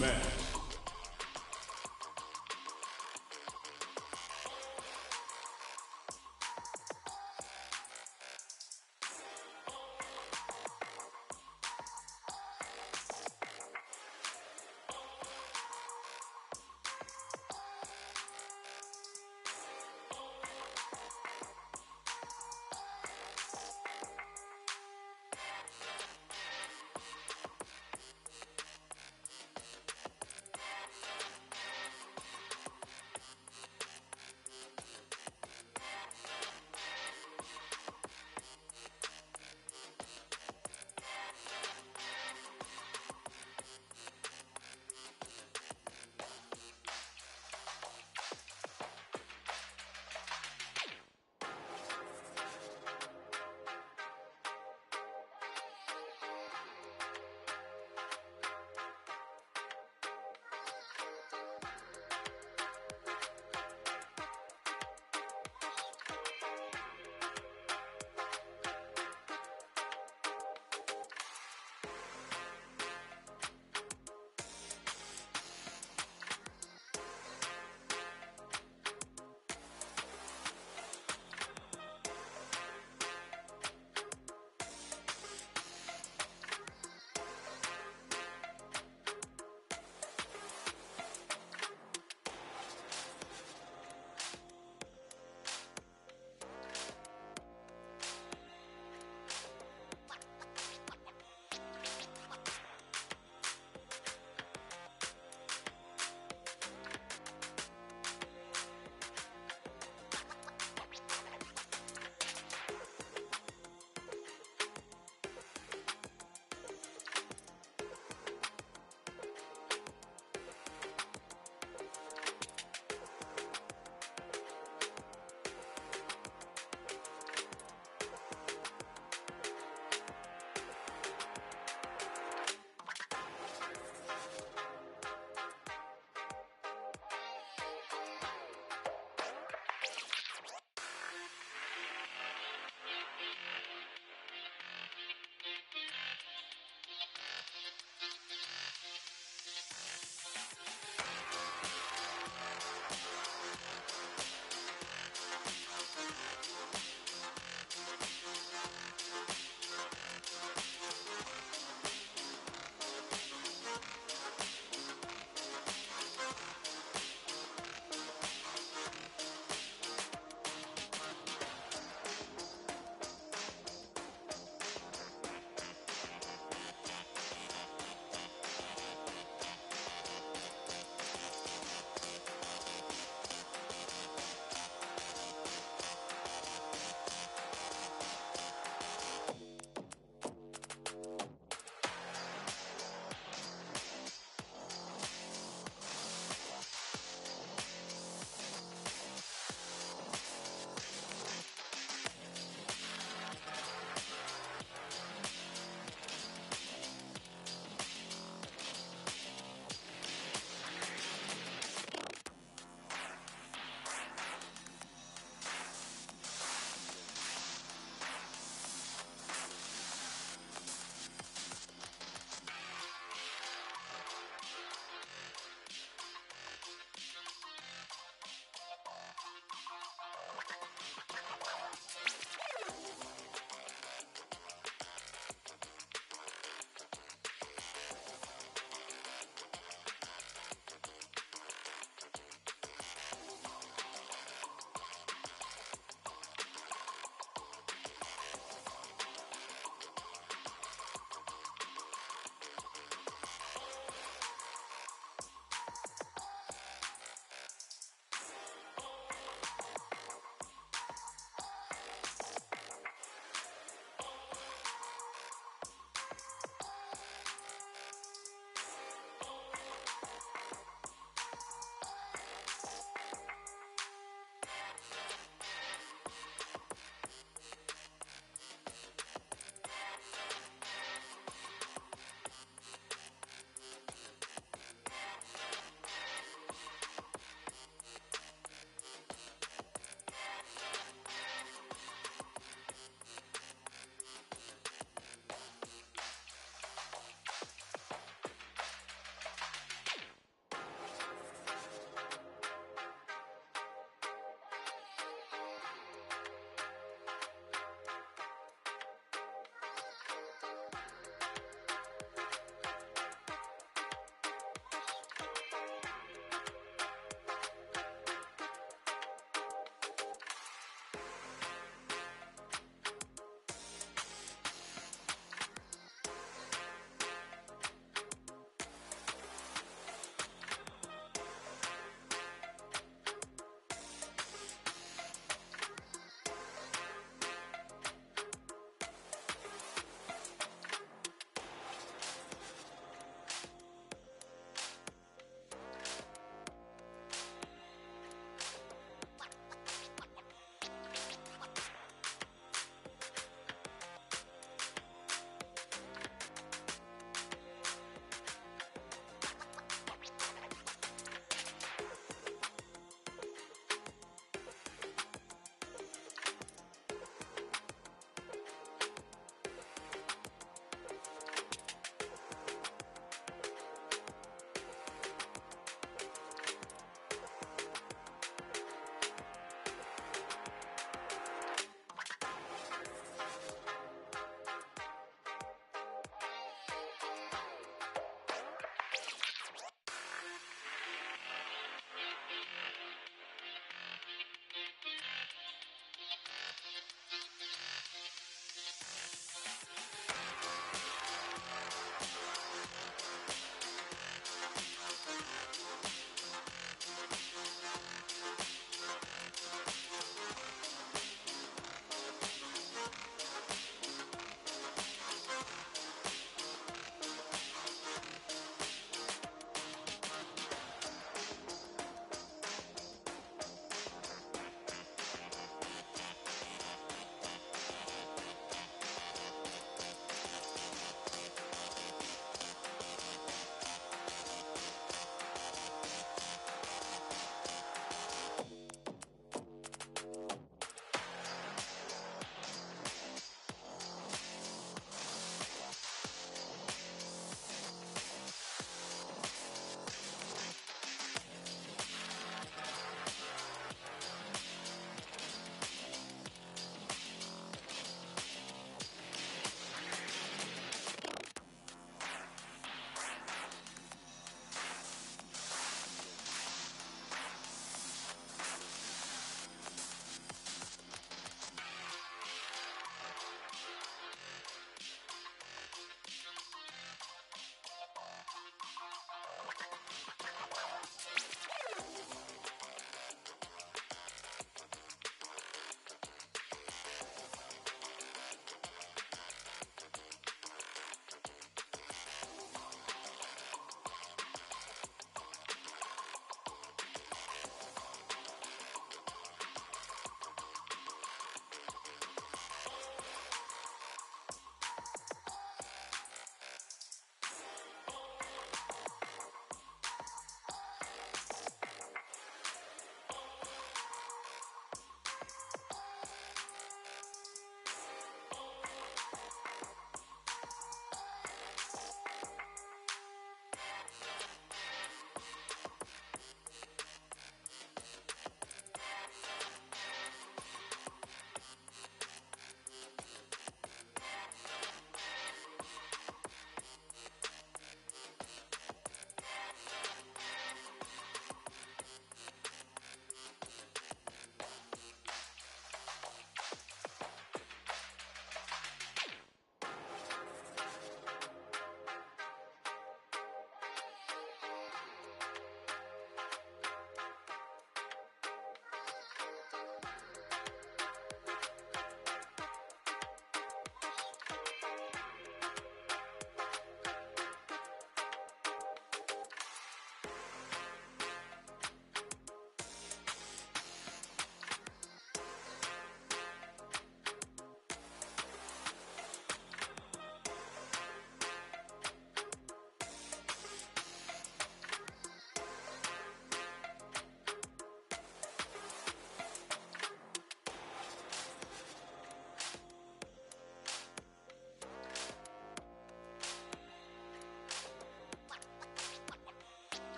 Match.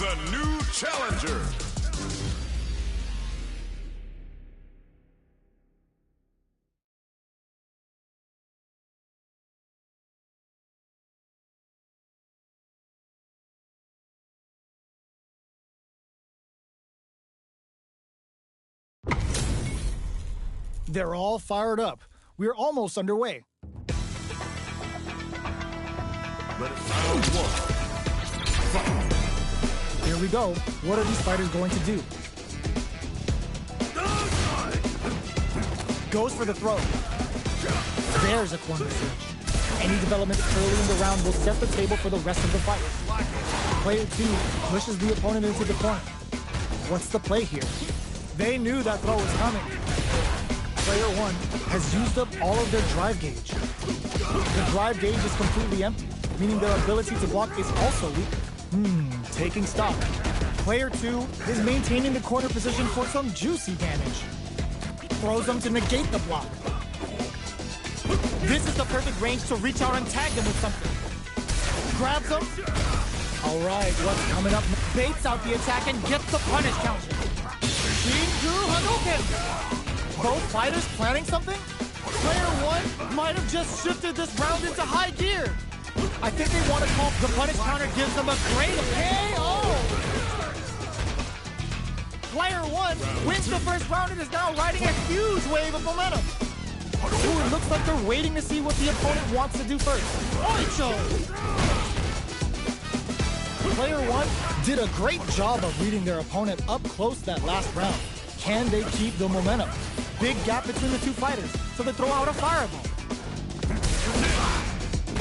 is a new challenger. They're all fired up. We're almost underway. Let it round one. Here we go. What are these fighters going to do? Goes for the throw. There's a corner switch. Any developments early in the round will set the table for the rest of the fight. Player 2 pushes the opponent into the corner. What's the play here? They knew that throw was coming. Player 1 has used up all of their drive gauge. The drive gauge is completely empty, meaning their ability to block is also weak. Taking stock. Player 2 is maintaining the corner position for some juicy damage. Throws them to negate the block. This is the perfect range to reach out and tag them with something. Grabs them. All right, what's coming up? Baits out the attack and gets the punish counter. Shinku Hadouken! Both fighters planning something? Player 1 might have just shifted this round into high gear. I think they want to call the punish counter gives them a great KO. Player 1 wins the first round and is now riding a huge wave of momentum. Ooh, it looks like they're waiting to see what the opponent wants to do first. Oicho! Player 1 did a great job of reading their opponent up close that last round. Can they keep the momentum? Big gap between the two fighters, so they throw out a fireball.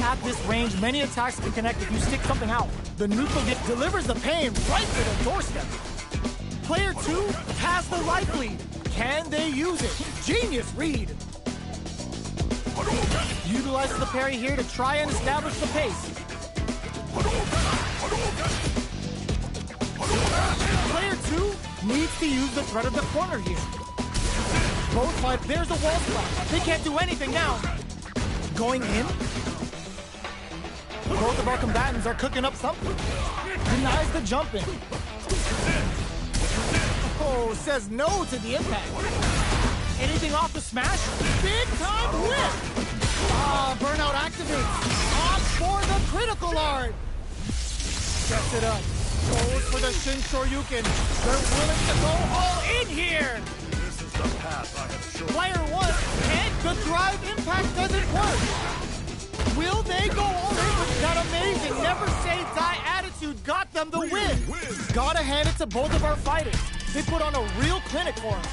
At this range, many attacks can connect if you stick something out. The neutral hit delivers the pain right to the doorstep. Player 2 has the life lead. Can they use it? Genius read. Utilizes the parry here to try and establish the pace. Player 2 needs to use the threat of the corner here. Both fight. There's a wall spot. They can't do anything now. Going in. Both of our combatants are cooking up something. Denies the jump in. Oh, says no to the impact. Anything off the smash? Big time whip! Burnout activates. Off for the critical art. Sets it up. Goes for the Shin Shoryuken. They're willing to go all in here. This is the path I have shown. Player 1, and the drive impact doesn't work. Will they go all in with that amazing never say die attitude got them the win? Gotta hand it to both of our fighters. They put on a real clinic for us.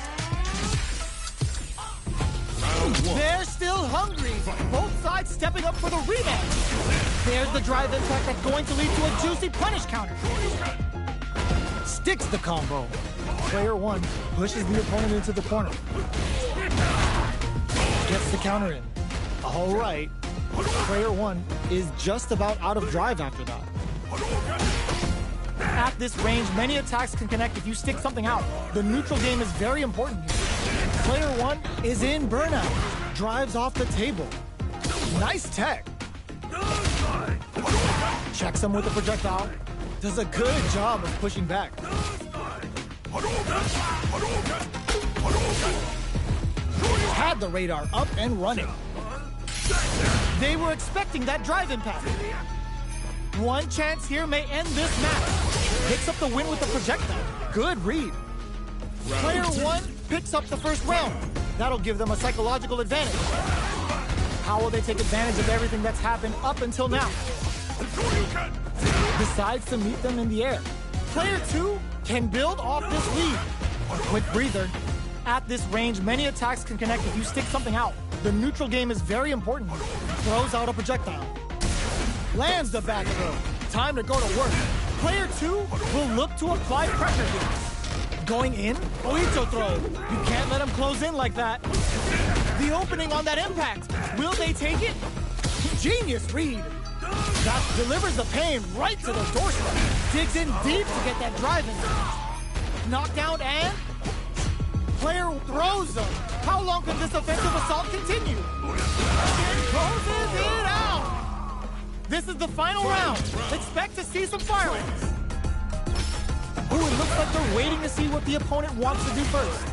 They're still hungry. Both sides stepping up for the rematch. There's the drive impact that's going to lead to a juicy punish counter. Sticks the combo. Player 1 pushes the opponent into the corner. Gets the counter in. All right. Player 1 is just about out of drive after that. At this range, many attacks can connect if you stick something out. The neutral game is very important here. Player 1 is in burnout. Drives off the table. Nice tech. Checks him with the projectile. Does a good job of pushing back. Had the radar up and running. They were expecting that drive impact. One chance here may end this match. Picks up the win with the projectile. Good read. Player 1 picks up the first round. That'll give them a psychological advantage. How will they take advantage of everything that's happened up until now? Decides to meet them in the air. Player 2 can build off this lead. A quick breather. At this range, many attacks can connect if you stick something out. The neutral game is very important here. Throws out a projectile. Lands the back throw. Time to go to work. Player 2 will look to apply pressure here. Going in, Oicho throw. You can't let him close in like that. The opening on that impact. Will they take it? Genius read. That delivers the pain right to the doorstep. Digs in deep to get that drive in. Knockdown and player throws them. How long can this offensive assault continue? It closes it out. This is the final round. Expect to see some fireworks. Ooh, it looks like they're waiting to see what the opponent wants to do first.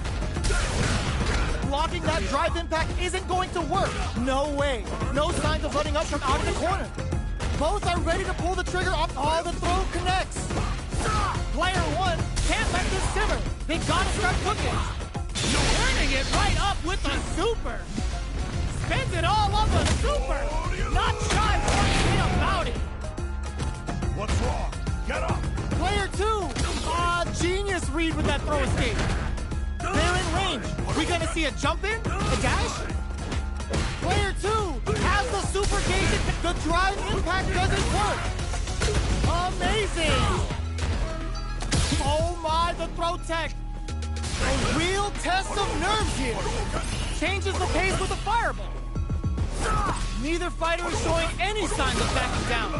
Blocking that drive impact isn't going to work. No way. No signs of letting up from out of the corner. Both are ready to pull the trigger off. Oh, the throw connects. Player one can't let this simmer. They gotta start cooking. Turning it right up with the super. Spins it all on the super. Not shy one bit about it. What's wrong? Get up! Player two. Genius read with that throw escape. They're in range. We gonna see a jump in? A dash? Player two has the super gauge. The drive impact doesn't work. Amazing! Oh my, the throw tech. A real test of nerves here. Changes the pace with a fireball. Neither fighter is showing any signs of backing down.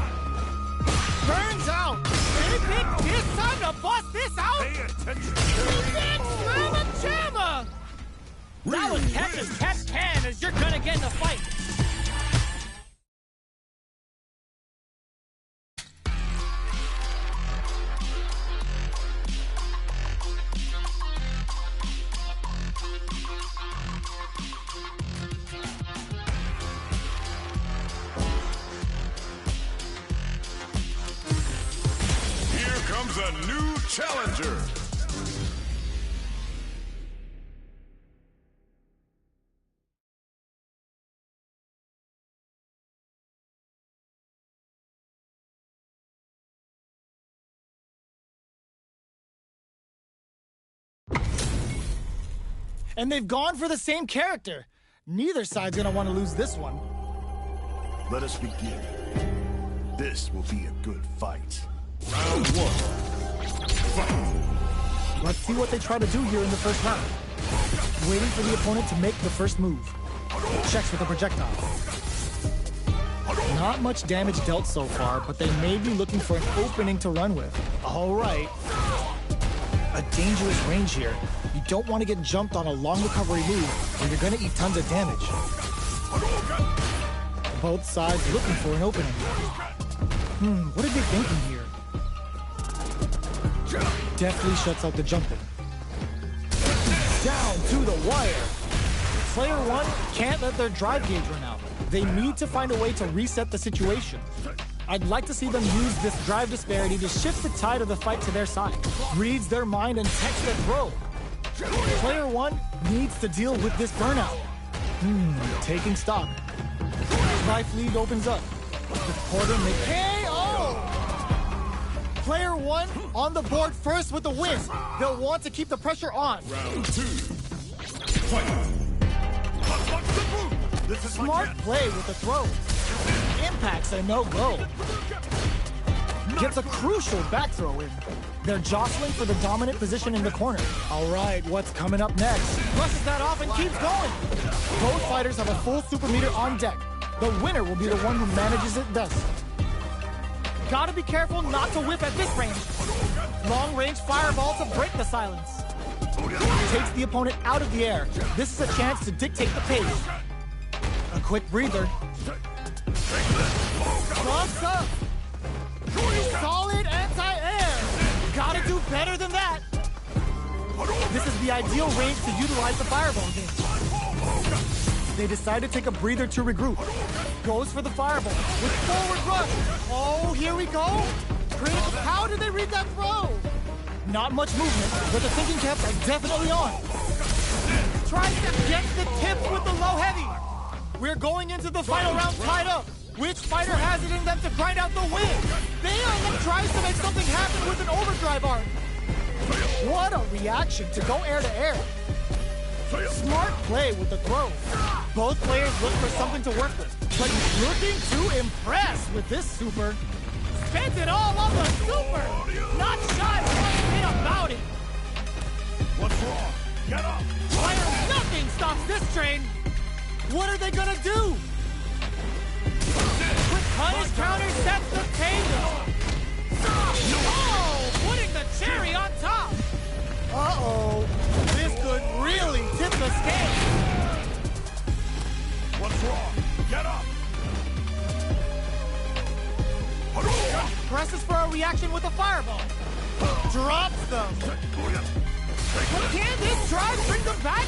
Burns out. They pick this time to bust this out. Pay attention. Big drama jamma. That was catch as catch can as you're gonna get in a fight. Here comes a new challenger. And they've gone for the same character. Neither side's gonna want to lose this one. Let us begin. This will be a good fight. Round one. Fight. Let's see what they try to do here in the first round. Waiting for the opponent to make the first move. Checks with a projectile. Not much damage dealt so far, but they may be looking for an opening to run with. All right. A dangerous range here. You don't want to get jumped on a long recovery move, or you're going to eat tons of damage. Both sides looking for an opening. What are they thinking here? Deftly shuts out the jumping. Down to the wire. Player one can't let their drive gauge run out. They need to find a way to reset the situation. I'd like to see them use this drive disparity to shift the tide of the fight to their side. Reads their mind and takes the throw. Player one needs to deal with this burnout. Taking stock. Life lead opens up. The quarter may KO! Player one on the board first with the win. They'll want to keep the pressure on. Round two. Fight. This is Smart play with the throw. Impact's a no-go. Gets a crucial back throw in. They're jostling for the dominant position in the corner. All right, what's coming up next? Brushes that off and keeps going. Both fighters have a full super meter on deck. The winner will be the one who manages it best. Gotta be careful not to whip at this range. Long-range fireball to break the silence. Takes the opponent out of the air. This is a chance to dictate the pace. A quick breather. Bumps up. Solid anti-air. Gotta do better than that. This is the ideal range to utilize the fireball game. They decide to take a breather to regroup. Goes for the fireball with forward rush. Oh, here we go. Critical. How did they read that throw? Not much movement, but the thinking caps are definitely on. Tries to get the tips with the low heavy. We're going into the final round tied up. Which fighter has it in them to grind out the win? Bayon tries to make something happen with an overdrive arc. What a reaction to go air to air. Smart play with the throw. Both players look for something to work with, but he's looking to impress with this super. Spends it all on the super. Not shy one bit about it. What's wrong? Get up! Player, nothing stops this train. What are they gonna do? Quick punish counter sets the table. Oh, putting the cherry on top. Uh-oh. This could really tip the scale. What's wrong? Get up! Presses for a reaction with a fireball. drops them. But can this drive bring them back?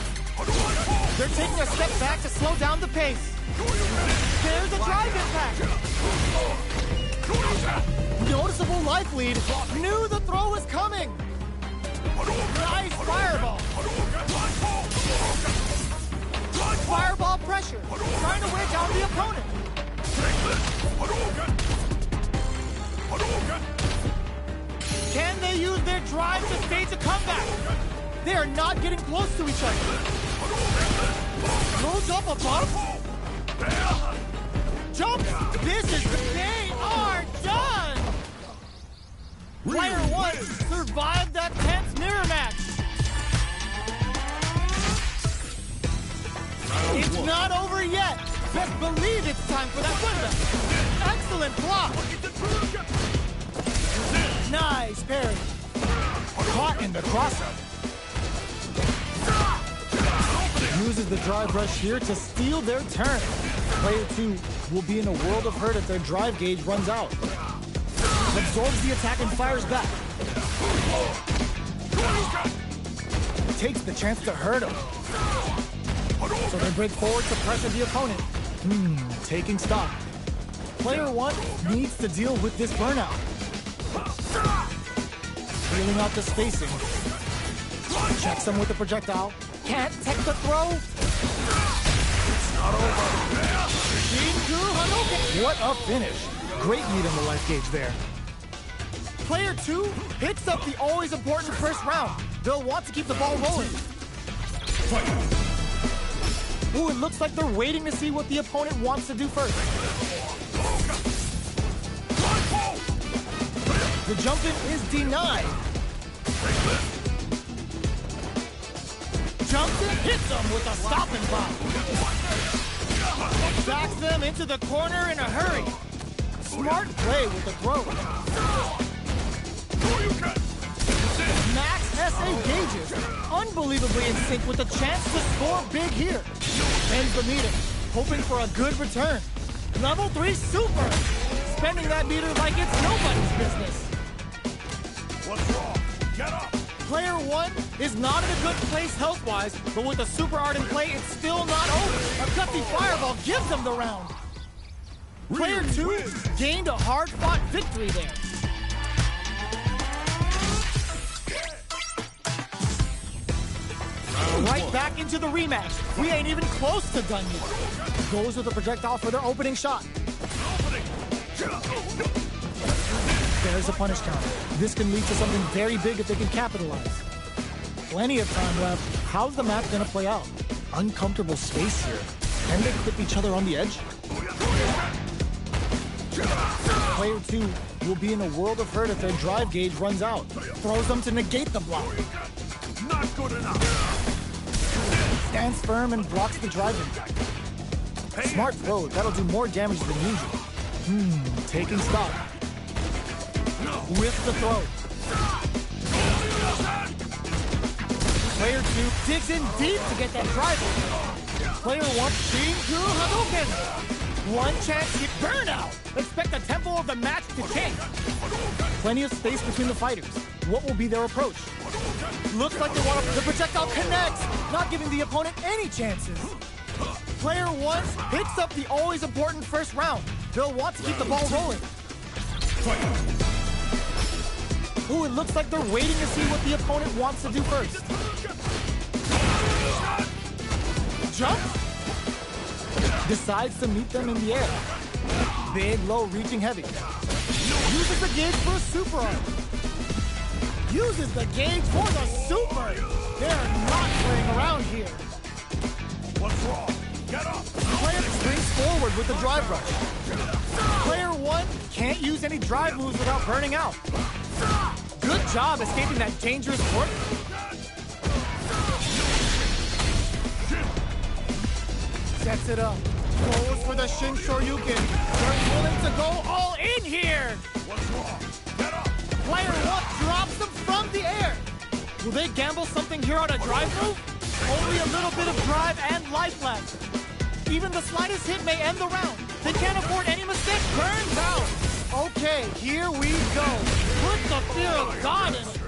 They're taking a step back to slow down the pace. There's a drive impact. Noticeable life lead. Knew the throw was coming. Nice fireball. Fireball pressure. Trying to wedge out the opponent. Can they use their drive to stage a comeback? They are not getting close to each other. Goes up above. Jumps. This is they are done. Player 1 survived that tense mirror match. It's not over yet. Best believe it's time for that comeback. Excellent block. Nice parry. Caught in the crossup. Uses the drive rush here to steal their turn. Player 2 will be in a world of hurt if their drive gauge runs out. Absorbs the attack and fires back. Takes the chance to hurt him. So they break forward to pressure the opponent. Taking stock. Player 1 needs to deal with this burnout. Feeling out the spacing. Checks them with the projectile. Can't take the throw. It's not over. What a finish. Great lead in the life gauge there. Player 2 picks up the always important first round. They'll want to keep the ball rolling. Ooh, it looks like they're waiting to see what the opponent wants to do first. The jump in is denied. Jumps in, hits them with a stopping bomb. Backs them into the corner in a hurry. Smart play with the throw. Max SA gauges, unbelievably in sync with a chance to score big here. Ends the meter, hoping for a good return. Level 3 super, spending that meter like it's nobody's business. What's wrong? Get up! Player 1 is not in a good place health-wise, but with a super art in play, it's still not over. A gutsy fireball gives them the round. Player 2 gained a hard-fought victory there. Right back into the rematch. We ain't even close to done yet. Goes with a projectile for their opening shot. There's a punish counter. This can lead to something very big if they can capitalize. Plenty of time left. How's the match gonna play out? Uncomfortable space here. Can they clip each other on the edge? Player 2 will be in a world of hurt if their drive gauge runs out. Throws them to negate the block. Not good enough. Stands firm and blocks the drive impact. Smart throw. That'll do more damage than usual. Taking stock. With the throw. Player 2 digs in deep to get that drive in. Player 1 Shinku Hadouken. One chance hit burnout. Expect the tempo of the match to change. Plenty of space between the fighters. What will be their approach? Looks like they want to... The projectile connects, not giving the opponent any chances. Player 1 picks up the always important first round. They'll want to keep the ball rolling. Ooh, it looks like they're waiting to see what the opponent wants to do first. Jump. Decides to meet them in the air. Big, low, reaching heavy. Uses the gauge for a super arm. Uses the gauge for the super. They're not playing around here. What's wrong? Get up! Player springs forward with the drive rush. Player 1 can't use any drive moves without burning out. Good job escaping that dangerous work. Sets it up. Goes for the Shin Shoryuken. They're willing to go all in here. What's wrong? Get up! Player 1 drops them from the air. Will they gamble something here on a drive move? Only a little bit of drive and life left. Even the slightest hit may end the round. They can't afford any mistake. Burns out. Okay, here we go. Put the fear of God in it.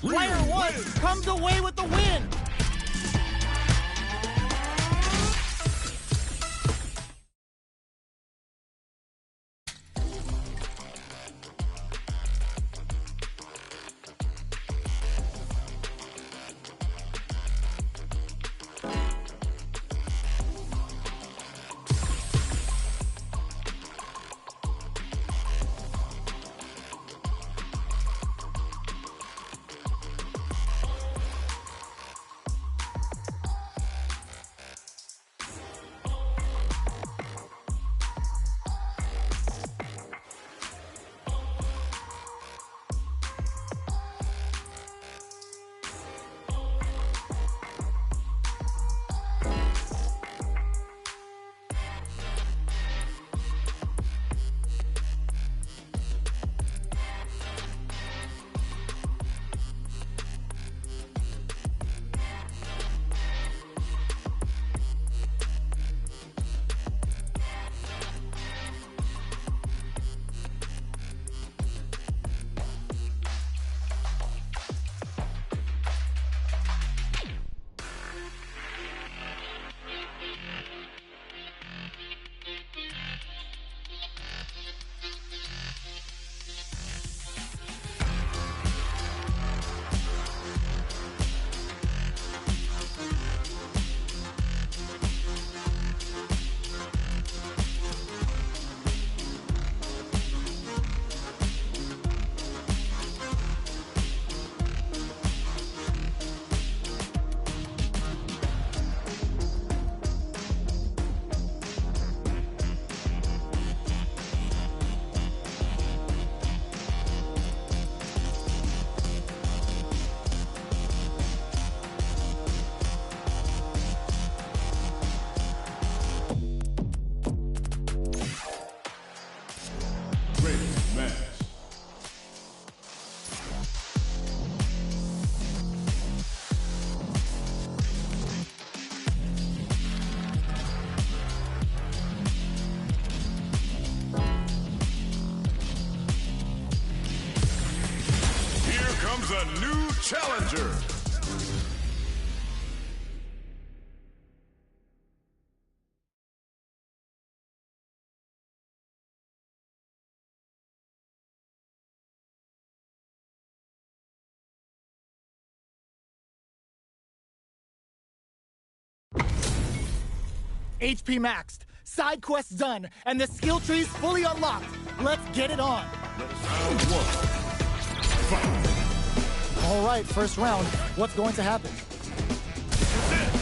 Player 1 comes away with the win. A new challenger. HP maxed, side quests done, and the skill tree's fully unlocked. Let's get it on. Round 1. Fight. All right, first round. What's going to happen?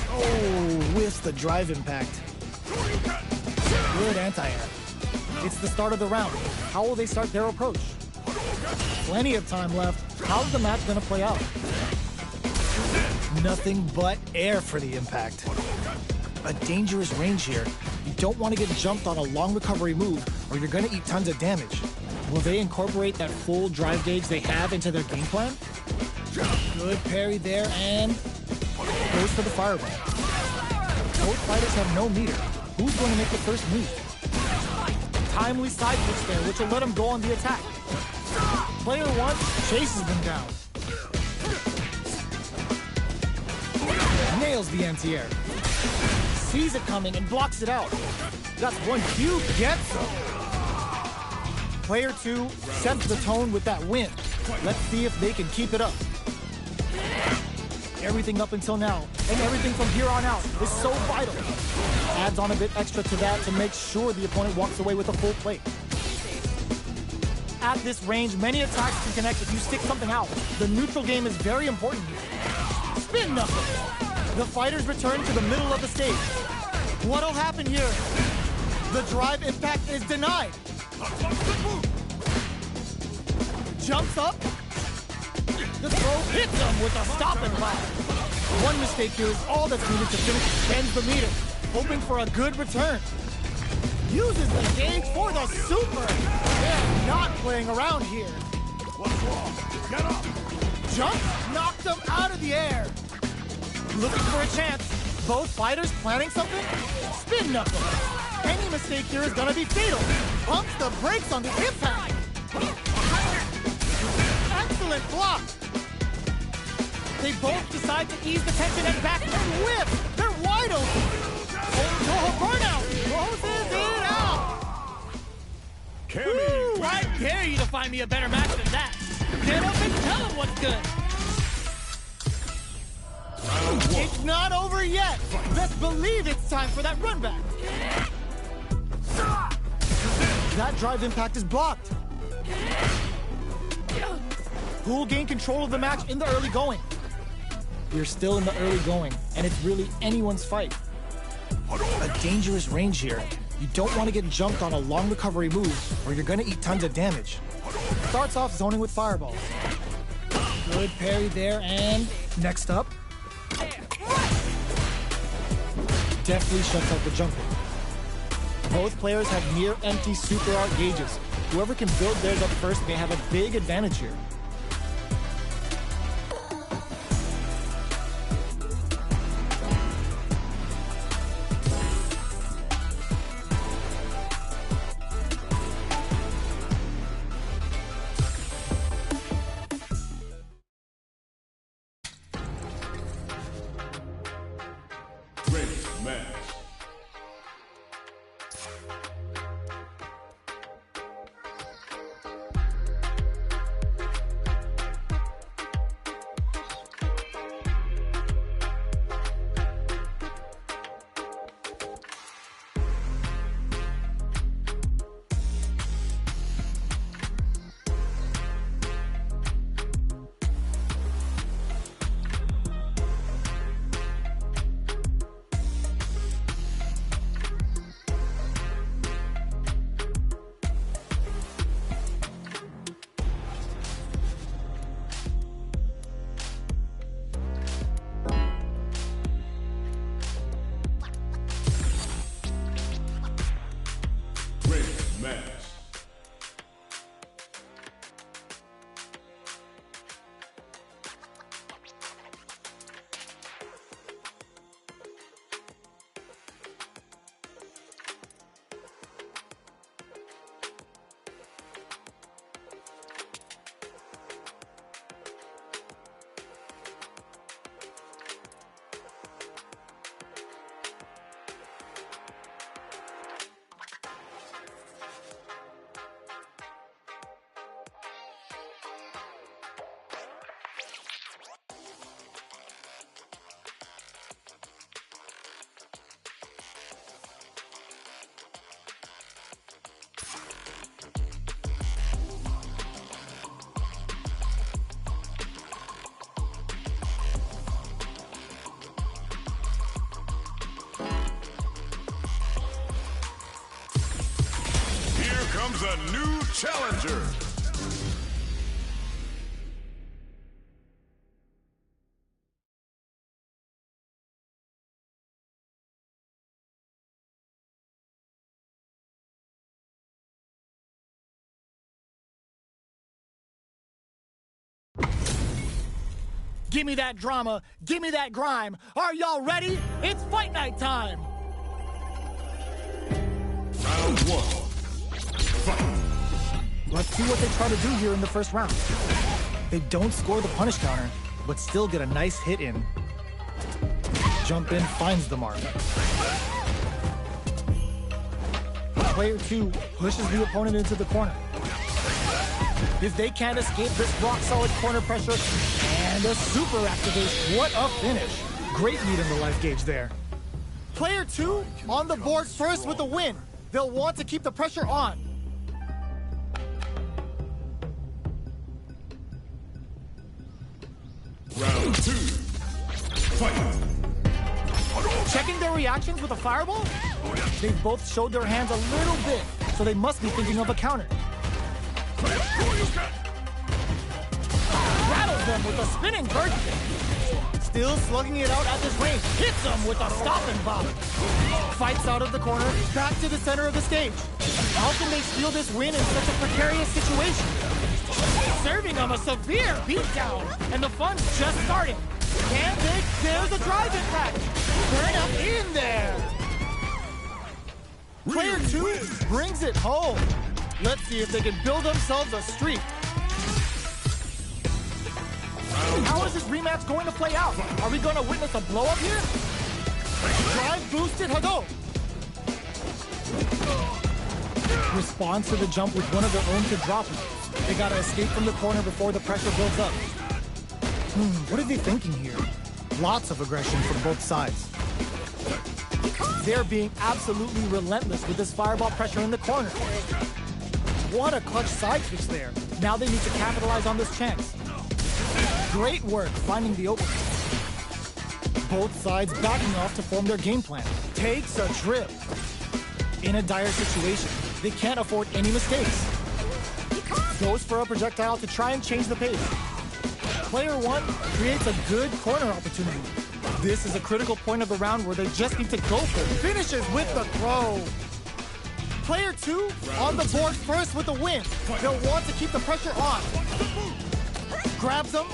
Oh, whiffs the drive impact. Good anti-air. It's the start of the round. How will they start their approach? Plenty of time left. How's the match going to play out? Nothing but air for the impact. A dangerous range here. You don't want to get jumped on a long recovery move, or you're going to eat tons of damage. Will they incorporate that full drive gauge they have into their game plan? Good parry there, and goes for the fireball. Both fighters have no meter. Who's going to make the first move? Timely side switch there, which will let him go on the attack. Player 1 chases them down. Nails the anti-air. Sees it coming and blocks it out. That's one huge gets him. Player 2 sets the tone with that win. Let's see if they can keep it up. Everything up until now, and everything from here on out, is so vital. Adds on a bit extra to that to make sure the opponent walks away with a full plate. At this range, many attacks can connect if you stick something out. The neutral game is very important here. Spin knuckle. The fighters return to the middle of the stage. What'll happen here? The drive impact is denied. Jumps up. The throw hits him with a stop and pop. One mistake here is all that's needed to finish bends the meter, hoping for a good return. Uses the gauge for the super. They're not playing around here. What's wrong? Get up! Jump knocked them out of the air. Looking for a chance. Both fighters planning something? Spin knuckle. Any mistake here is gonna be fatal. Pumps the brakes on the impact. Excellent block. They both decide to ease the tension and back and whip. They're wide open. Oh, burnout. Closes it out. Woo, I dare you to find me a better match than that. Get up and tell him what's good. It's not over yet. Best believe it's time for that run back. That drive impact is blocked. Who will gain control of the match in the early going? We're still in the early going, and it's really anyone's fight. A dangerous range here. You don't want to get jumped on a long recovery move, or you're going to eat tons of damage. Starts off zoning with fireballs. Good parry there, and next up. Deftly shuts out the jumping. Both players have near empty super art gauges. Whoever can build theirs up first may have a big advantage here. Comes a new challenger. Give me that drama, give me that grime. Are y'all ready? It's fight night time. Round one. Let's see what they try to do here in the first round. They don't score the punish counter, but still get a nice hit in. Jump in finds the mark. Player 2 pushes the opponent into the corner. If they can't escape this rock-solid corner pressure, and a super activation. What a finish. Great lead in the life gauge there. Player 2 on the board first with a win. They'll want to keep the pressure on. Round 2. Fight. Checking their reactions with a fireball? They've both showed their hands a little bit, so they must be thinking of a counter. Rattles them with a spinning bird kick. Still slugging it out at this range. Hits them with a stopping bomb. Fights out of the corner, back to the center of the stage. How can they steal this win in such a precarious situation? Serving them a severe beatdown, and the fun's just starting. Can they? There's a drive impact. Burn up in there. Player 2 brings it home. Let's see if they can build themselves a streak. How is this rematch going to play out? Are we going to witness a blow-up here? Drive boosted Hado. Responds to the jump with one of their own to drop it. They gotta escape from the corner before the pressure builds up. What are they thinking here? Lots of aggression from both sides. They're being absolutely relentless with this fireball pressure in the corner. What a clutch side switch there. Now they need to capitalize on this chance. Great work finding the opening. Both sides backing off to form their game plan. Takes a trip. In a dire situation, they can't afford any mistakes. Goes for a projectile to try and change the pace. Player 1 creates a good corner opportunity. This is a critical point of the round where they just need to go for it. Finishes with the throw. Player 2 on the board first with the win. They'll want to keep the pressure on. Grabs them.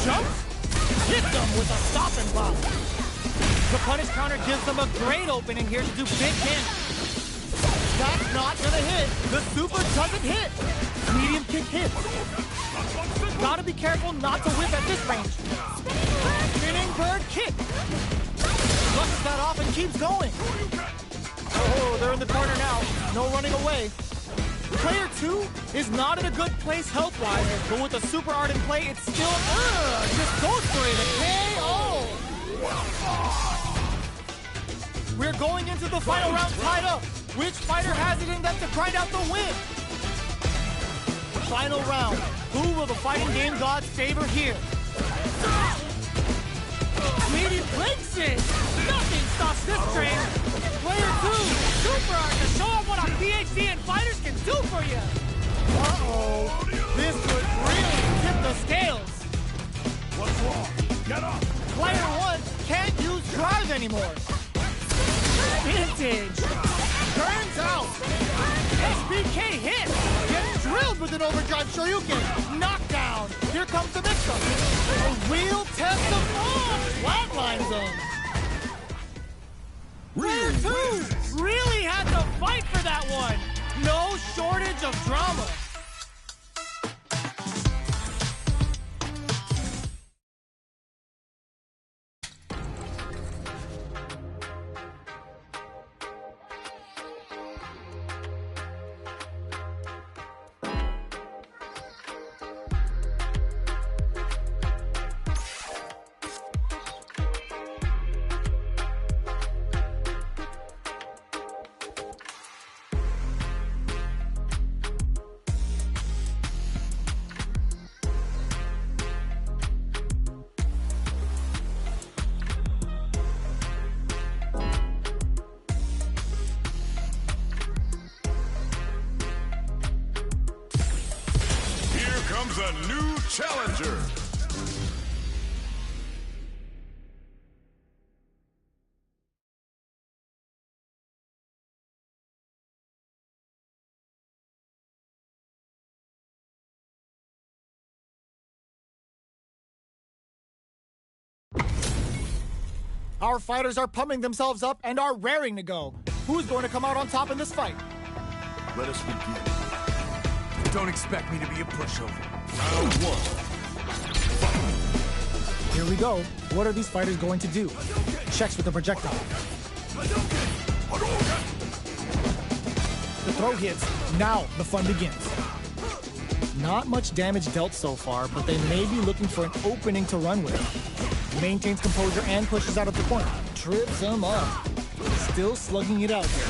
Jumps. Hits them with a stop and block. The punish counter gives them a great opening here to do big damage. That's not gonna hit. The super doesn't hit. Medium kick hits. Gotta be careful not to whip at this range. Spinning bird kick. Flushes that off and keeps going. Oh, they're in the corner now. No running away. Player 2 is not in a good place health-wise, but with the super art in play, it's still, just goes for it. A KO. We're going into the final round tied up. Which fighter has it in them to grind out the win? Final round. Who will the fighting game gods favor here? Medium breaks it. Nothing stops this train. Player 2, super art to show them what a PhD and fighters can do for you. Uh-oh. This could really tip the scales. What's wrong? Get up! Player 1 can't use drive anymore. Vintage. Turns out. SBK hit. Gets drilled with an overdrive Shoryuken. Knockdown. Here comes the mix-up. A real test of flatlines him. Player 2 really had to fight for that one. No shortage of drama. A new challenger. Our fighters are pumping themselves up and are raring to go. Who's going to come out on top in this fight? Let us begin. Don't expect me to be a pushover. Round 1. Here we go. What are these fighters going to do? Checks with the projectile. The throw hits. Now the fun begins. Not much damage dealt so far, but they may be looking for an opening to run with. Maintains composure and pushes out of the corner. Trips him up. Still slugging it out here.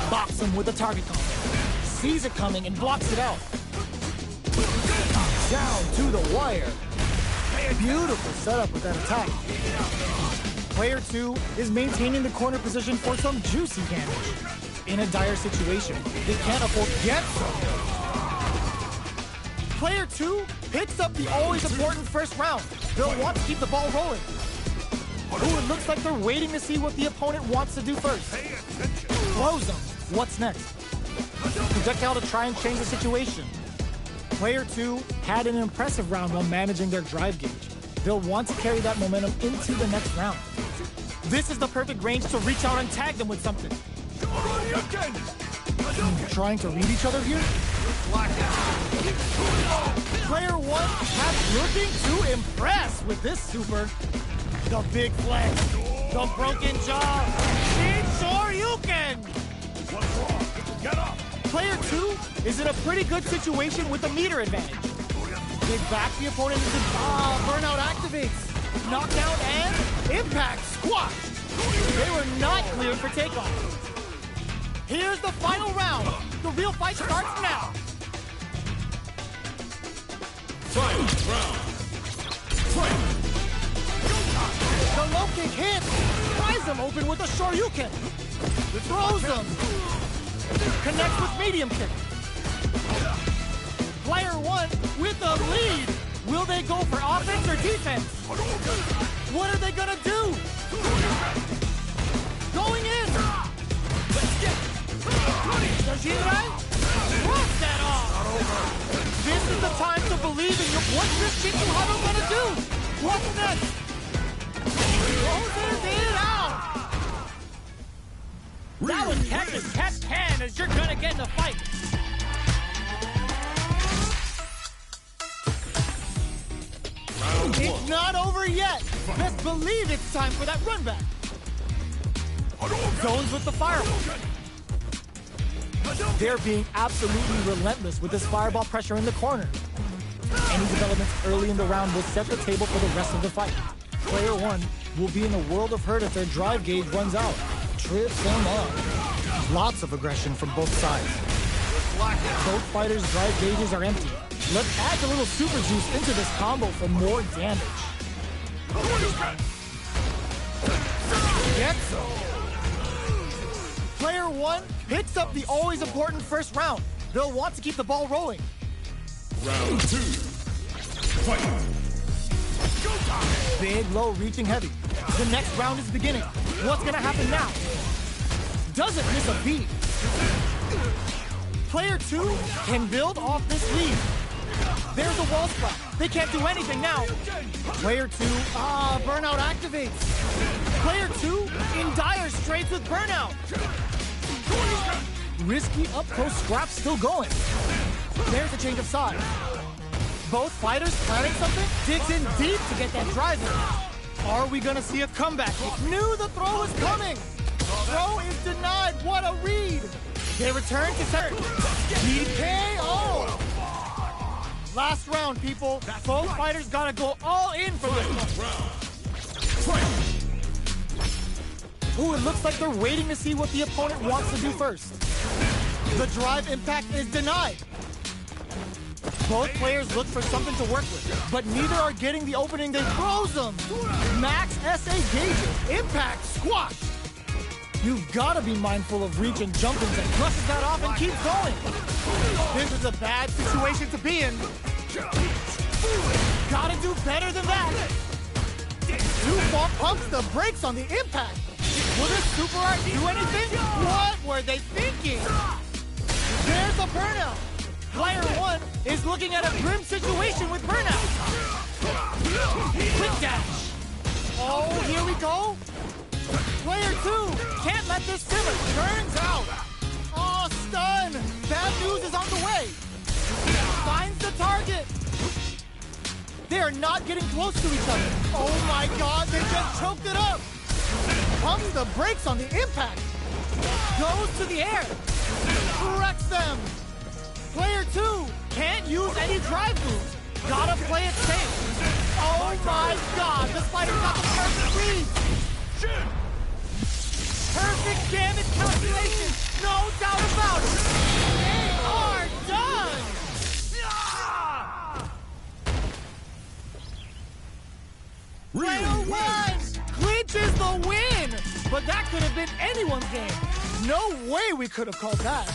Bops him with a target combo. Sees it coming and blocks it out. Down to the wire. Beautiful setup with that attack. Player 2 is maintaining the corner position for some juicy damage. In a dire situation, they can't afford to get some. Player 2 picks up the always important first round. They'll want to keep the ball rolling. Ooh, it looks like they're waiting to see what the opponent wants to do first. Close them. What's next? Projectile to try and change the situation. Player 2 had an impressive round while managing their drive gauge. They'll want to carry that momentum into the next round. This is the perfect range to reach out and tag them with something. Trying to read each other here? Player 1 has looking to impress with this super. The big flex, the broken jaw, Shin Shoryuken! What's wrong? Get up! Player 2 is in a pretty good situation with a meter advantage. Big back the opponent into burnout activates. Knockdown and impact squash. They were not cleared for takeoff. Here's the final round. The real fight starts now. Final round. Fight! The low kick hits. Pries him open with a Shoryuken. Throws him. Connects with medium kick. Player 1 with the lead. Will they go for offense or defense? What are they gonna do? Going in. Yoshirai? Brush that off. This is the time to believe in your. What's this Shikuhara gonna do? What's next? Closes it out. That was catch as catch can as you're gonna get in the fight. It's not over yet. Best believe it's time for that run back. Zones with the fireball. They're being absolutely relentless with this fireball pressure in the corner. Any developments early in the round will set the table for the rest of the fight. Player 1 will be in a world of hurt if their drive gauge runs out. Trips them up. Lots of aggression from both sides. Both fighters' drive gauges are empty. Let's add a little super juice into this combo for more damage. Get some. Player 1 picks up the always important first round. They'll want to keep the ball rolling. Round 2. Fight! Big, low, reaching heavy. The next round is beginning. What's gonna happen now? Doesn't miss a beat. Player 2 can build off this lead. There's a wall spot. They can't do anything now. Player 2, burnout activates. Player 2 in dire straits with burnout. Risky up-close scrap still going. There's a change of side. Both fighters planning something, digs in deep to get that drive in. Are we gonna see a comeback? Knew the throw was coming. Throw is denied. What a read. They return to center. TKO. Last round, people. Both fighters gotta go all in for this one. Ooh, it looks like they're waiting to see what the opponent wants to do first. The drive impact is denied. Both players look for something to work with, but neither are getting the opening. They froze them. Max SA gauges. Impact squash. You've got to be mindful of reach and jumping and brushes that off and keeps going. This is a bad situation to be in. Gotta do better than that. Two-Fault pumps the brakes on the impact. Will this Super Art do anything? What were they thinking? There's a burnout. Player 1 is looking at a grim situation with burnout. Quick dash. Oh, here we go. Player 2 can't let this simmer. Turns out. Oh, stun. Bad news is on the way. Finds the target. They are not getting close to each other. Oh my God, they just choked it up. Pumps the brakes on the impact. Goes to the air. Wrecks them. Player 2 can't use any drive moves. Gotta play it safe. Oh my God, the fighter got the perfect read. Perfect damage calculation, no doubt about it. They are done. Player 1 clinches the win, but that could have been anyone's game. No way we could have called that.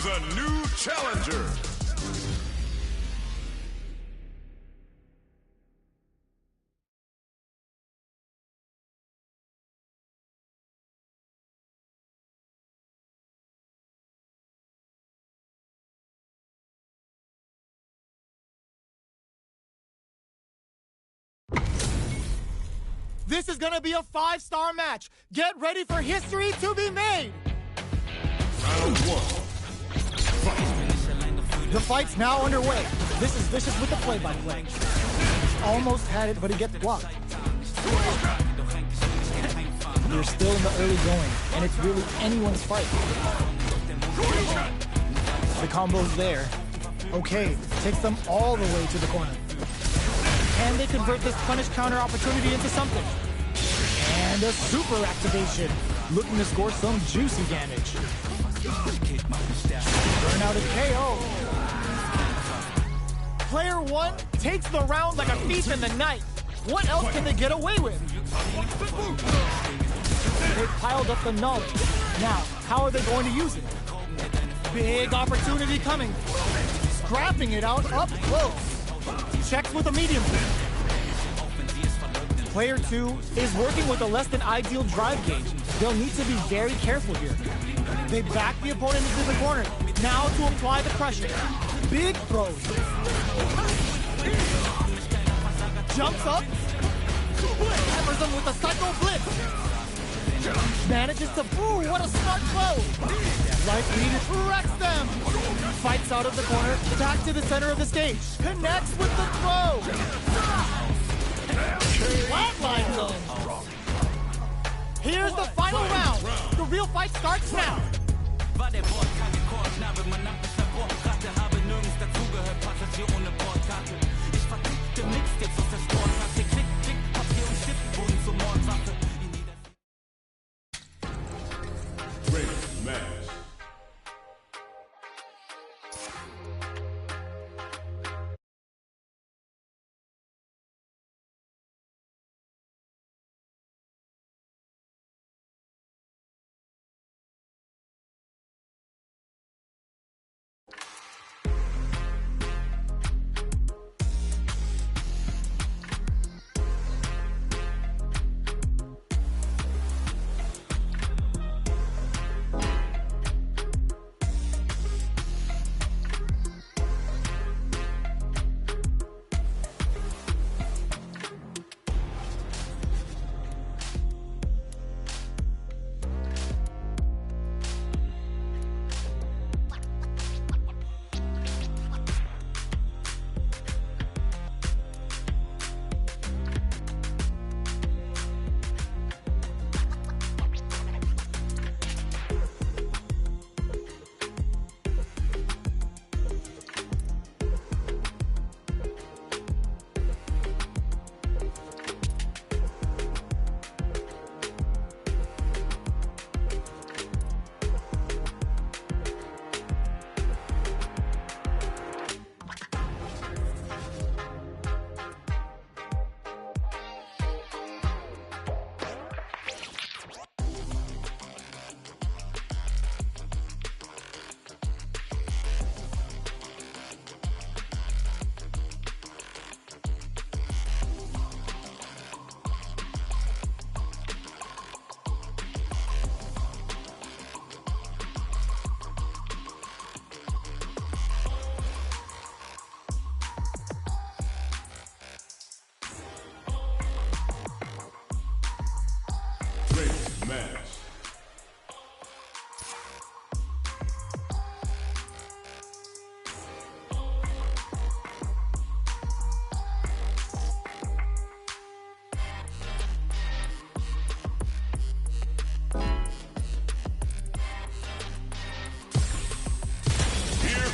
comes a new challenger. This is gonna be a 5-star match. Get ready for history to be made. Round one. The fight's now underway. This is Vicious with the play-by-play. Almost had it, but he gets blocked. You're still in the early going, and it's really anyone's fight. The combo's there. Okay, takes them all the way to the corner. Can they convert this punish counter opportunity into something? And a super activation, looking to score some juicy damage. Burn out a KO. Player one takes the round like a thief in the night. What else can they get away with? They piled up the knowledge. Now, how are they going to use it? Big opportunity coming. Scrapping it out up close. Checks with a medium. Player two is working with a less than ideal drive gauge. They'll need to be very careful here. They back the opponent into the corner. Now to apply the pressure. Big throws. Jumps up. Hammers them with a psycho blitz. Manages to, ooh, what a smart throw. Life lead wrecks them. Fights out of the corner, back to the center of the stage. Connects with the throw. Flatline them. Here's the final round. The real fight starts now.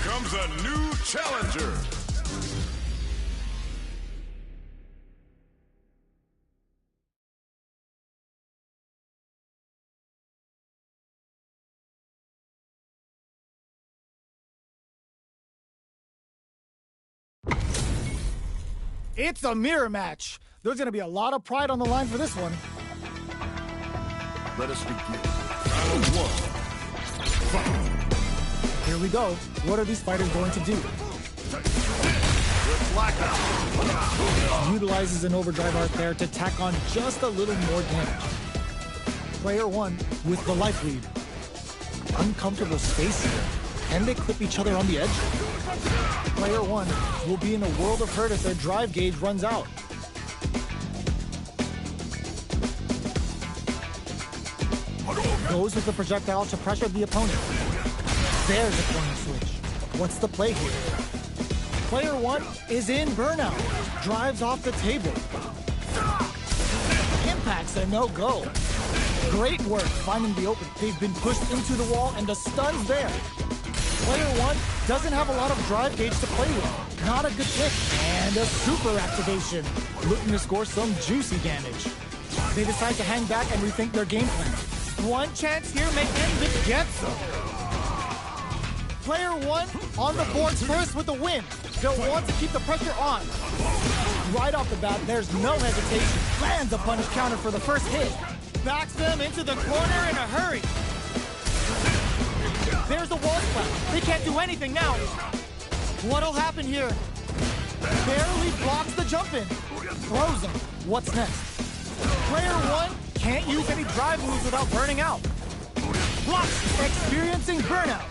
comes a new challenger. It's a mirror match. There's going to be a lot of pride on the line for this one. Let us begin. Round one. Fight. Here we go. What are these fighters going to do? Utilizes an overdrive art there to tack on just a little more damage. Player 1 with the life lead. Uncomfortable space here. Can they clip each other on the edge? Player 1 will be in a world of hurt if their drive gauge runs out. Goes with the projectile to pressure the opponent. There's a corner switch. What's the play here? Player 1 is in burnout. Drives off the table. Impact's a no-go. Great work finding the open. They've been pushed into the wall and the stun's there. Player 1 doesn't have a lot of drive gauge to play with. Not a good pick. And a super activation. Looking to score some juicy damage. They decide to hang back and rethink their game plan. One chance here may end this gets them. Player 1 on the boards first with the win. They'll want to keep the pressure on. Right off the bat, there's no hesitation. Lands a punish counter for the first hit. Backs them into the corner in a hurry. There's the wall splat. They can't do anything now. What'll happen here? Barely blocks the jump in. Throws him. What's next? Player 1 can't use any drive moves without burning out. Blocks, experiencing burnout.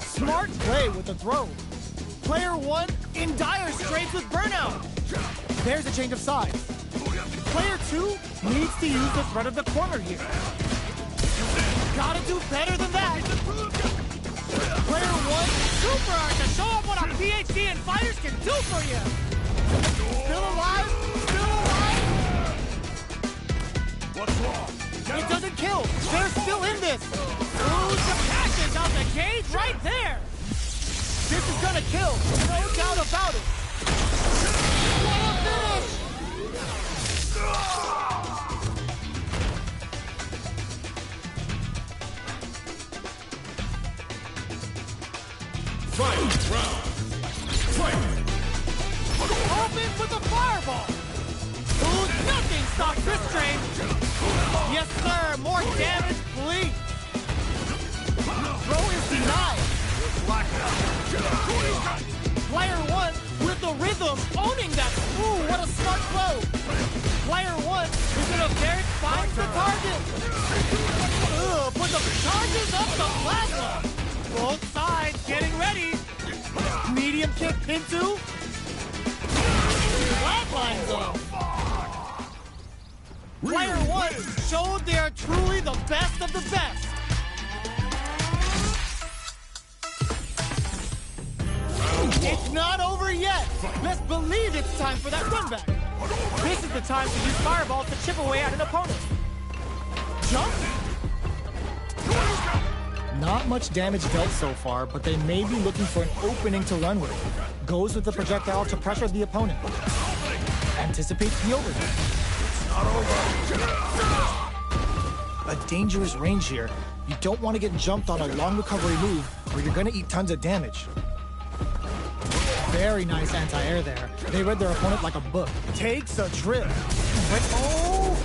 Smart play with the throw. Player 1 in dire straits with burnout. There's a change of sides. Player 2 needs to use the threat of the corner here. Gotta do better than that. Player 1, super art to show off what a PhD in fighters can do for you. Still alive? Still alive? What's wrong? It doesn't kill. They're still in this. Ooh, the passage on the gauge right there. This is gonna kill. No doubt about it. What a finish! Fight round. Fight. Open with the fireball. Ooh, nothing stops this train. Yes, sir. More damage, please. Throw is denied. Player 1 with the rhythm, owning that. Ooh, what a smart throw. Player 1 is in a very finds the target. Ooh, put the charges up the plasma. Both sides getting ready. Medium kick into. Flatlines them. Player 1 showed they are truly the best of the best. It's not over yet. Let's believe it's time for that run back. This is the time to use fireballs to chip away at an opponent. Jump. Not much damage dealt so far, but they may be looking for an opening to run with. Goes with the projectile to pressure the opponent. Anticipates the overhead. A dangerous range here. You don't want to get jumped on a long recovery move, or you're going to eat tons of damage. Very nice anti-air there. They read their opponent like a book. Takes a trip. But oh!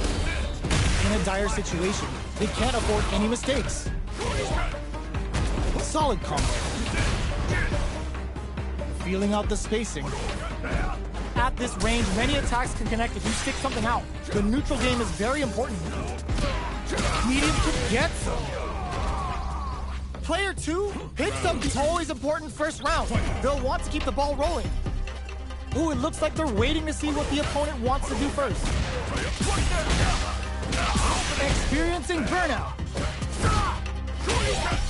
In a dire situation, they can't afford any mistakes. Solid combo. Feeling out the spacing. At this range, many attacks can connect if you stick something out. The neutral game is very important. Medium kick gets them. Player 2 hits something always important first round. They'll want to keep the ball rolling. Ooh, it looks like they're waiting to see what the opponent wants to do first. Experiencing burnout.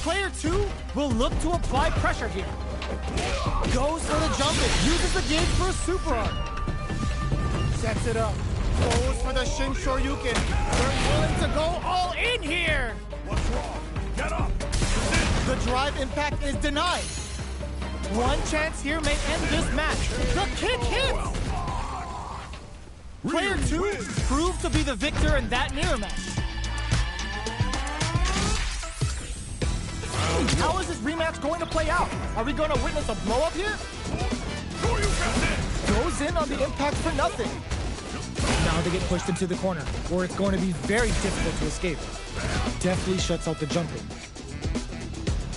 Player 2 will look to apply pressure here. Goes for the jump in, uses the gauge for a super arm. Sets it up. Goes for the Shin Shoryuken. They're willing to go all in here. What's wrong? Get up. The drive impact is denied. One chance here may end this match. The kick hits. Player 2 proved to be the victor in that mirror match. How is this rematch going to play out? Are we going to witness a blow-up here? Goes in on the impact for nothing. Now they get pushed into the corner, where it's going to be very difficult to escape. Deftly shuts out the jumping.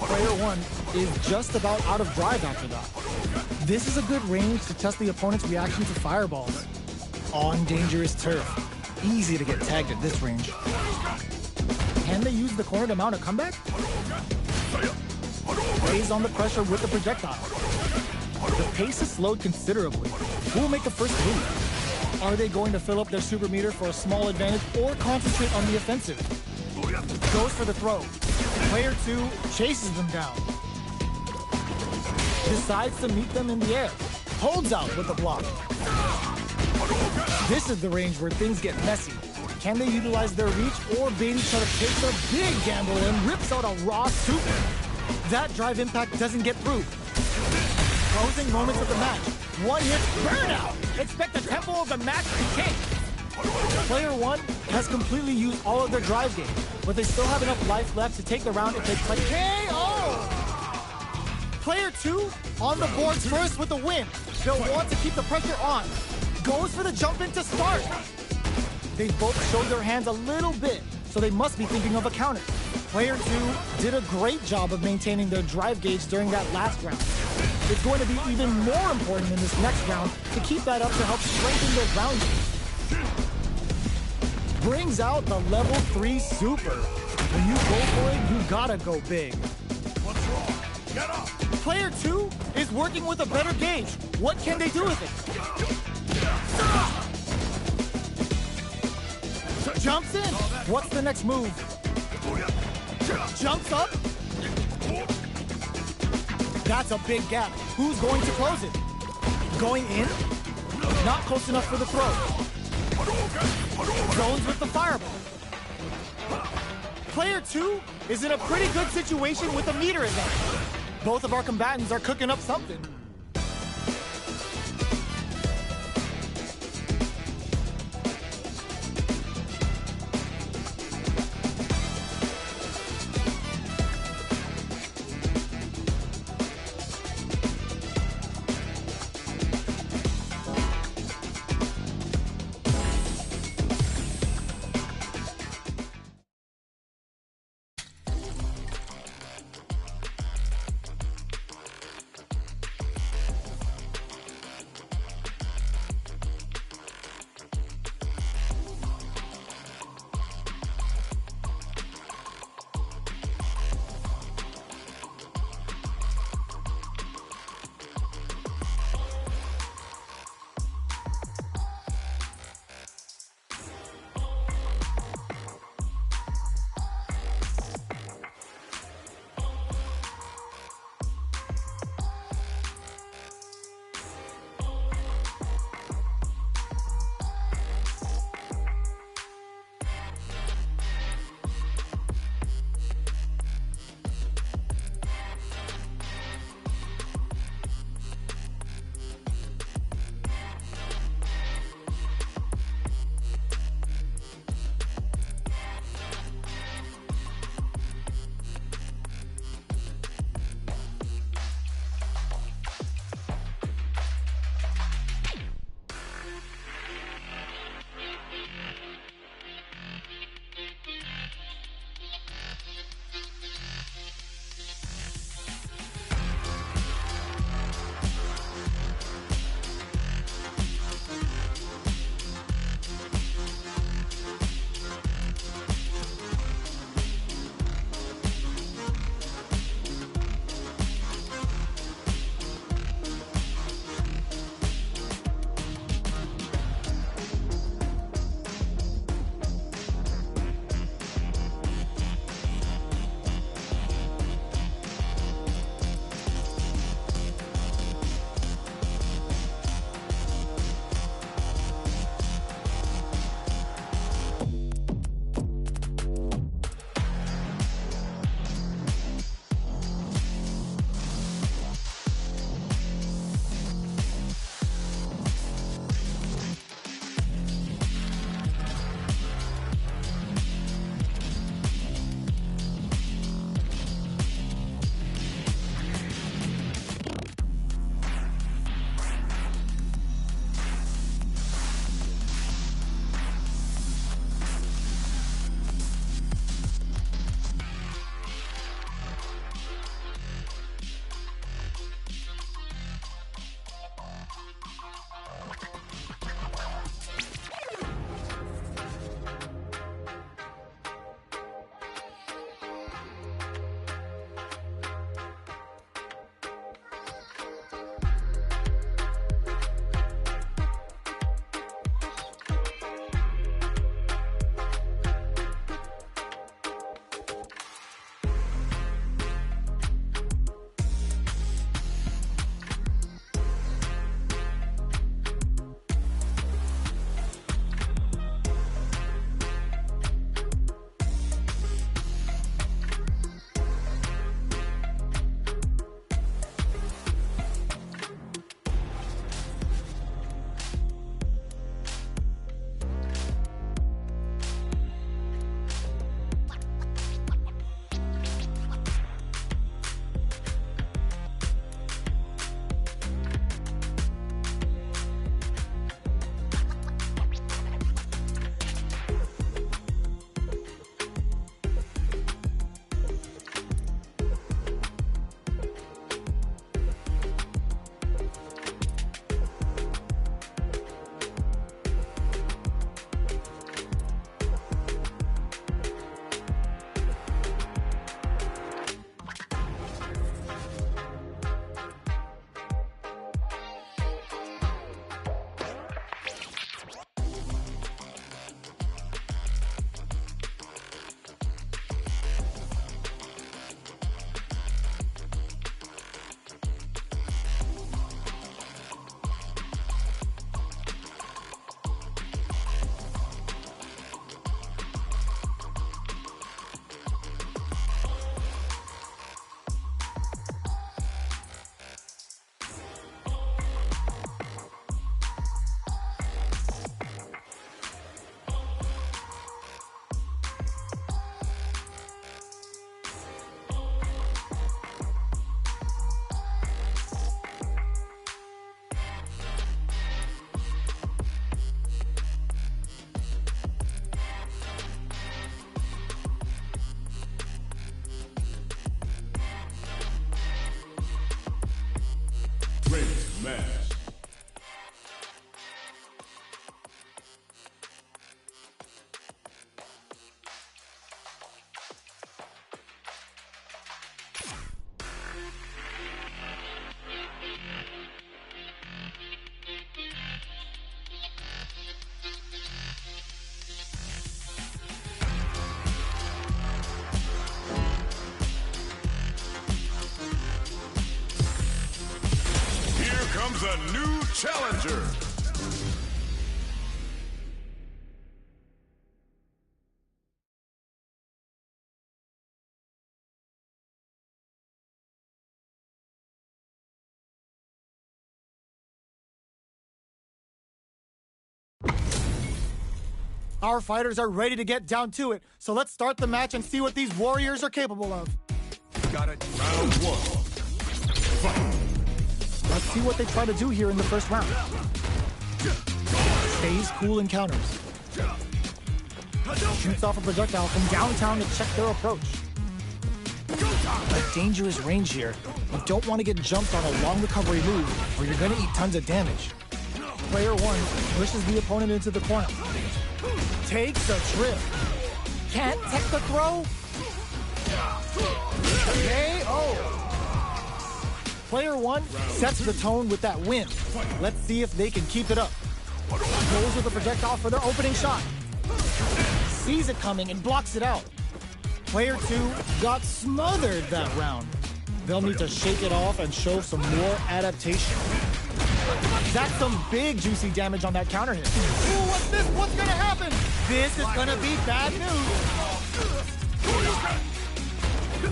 Player 1 is just about out of drive after that. This is a good range to test the opponent's reaction to fireballs. On dangerous turf. Easy to get tagged at this range. Can they use the corner to mount a comeback? Lays on the pressure with the projectile. The pace is slowed considerably. Who will make the first move? Are they going to fill up their super meter for a small advantage or concentrate on the offensive? Goes for the throw. Player 2 chases them down. Decides to meet them in the air. Holds out with the block. This is the range where things get messy. Can they utilize their reach, or Beatty Cutter takes a big gamble and rips out a raw super? That drive impact doesn't get through. Closing moments of the match. One hit burnout. Expect the tempo of the match to change. Player 1 has completely used all of their drive game, but they still have enough life left to take the round if they play KO. Player 2 on the boards first with the win. They'll want to keep the pressure on. Goes for the jump in to start. They both showed their hands a little bit, so they must be thinking of a counter. Player 2 did a great job of maintaining their drive gauge during that last round. It's going to be even more important in this next round to keep that up to help strengthen their ground game. Brings out the level 3 super. When you go for it, you gotta go big. What's wrong? Get up! Player 2 is working with a better gauge. What can they do with it? Jumps in. What's the next move? Jumps up. That's a big gap. Who's going to close it? Going in? Not close enough for the throw. Zones with the fireball. Player 2 is in a pretty good situation with a meter advantage. Both of our combatants are cooking up something. a new challenger. Our fighters are ready to get down to it, so let's start the match and see what these warriors are capable of. Got it. Round one. Fight. Let's see what they try to do here in the first round. Stays cool and counters. Shoots off a projectile from downtown to check their approach. A dangerous range here. You don't want to get jumped on a long recovery move, or you're going to eat tons of damage. Player one pushes the opponent into the corner. Takes a trip. Can't take the throw. KO. Player one sets the tone with that win. Let's see if they can keep it up. Goes with a projectile for their opening shot. Sees it coming and blocks it out. Player two got smothered that round. They'll need to shake it off and show some more adaptation. That's some big juicy damage on that counter hit. Ooh, what's this? What's gonna happen? This is gonna be bad news.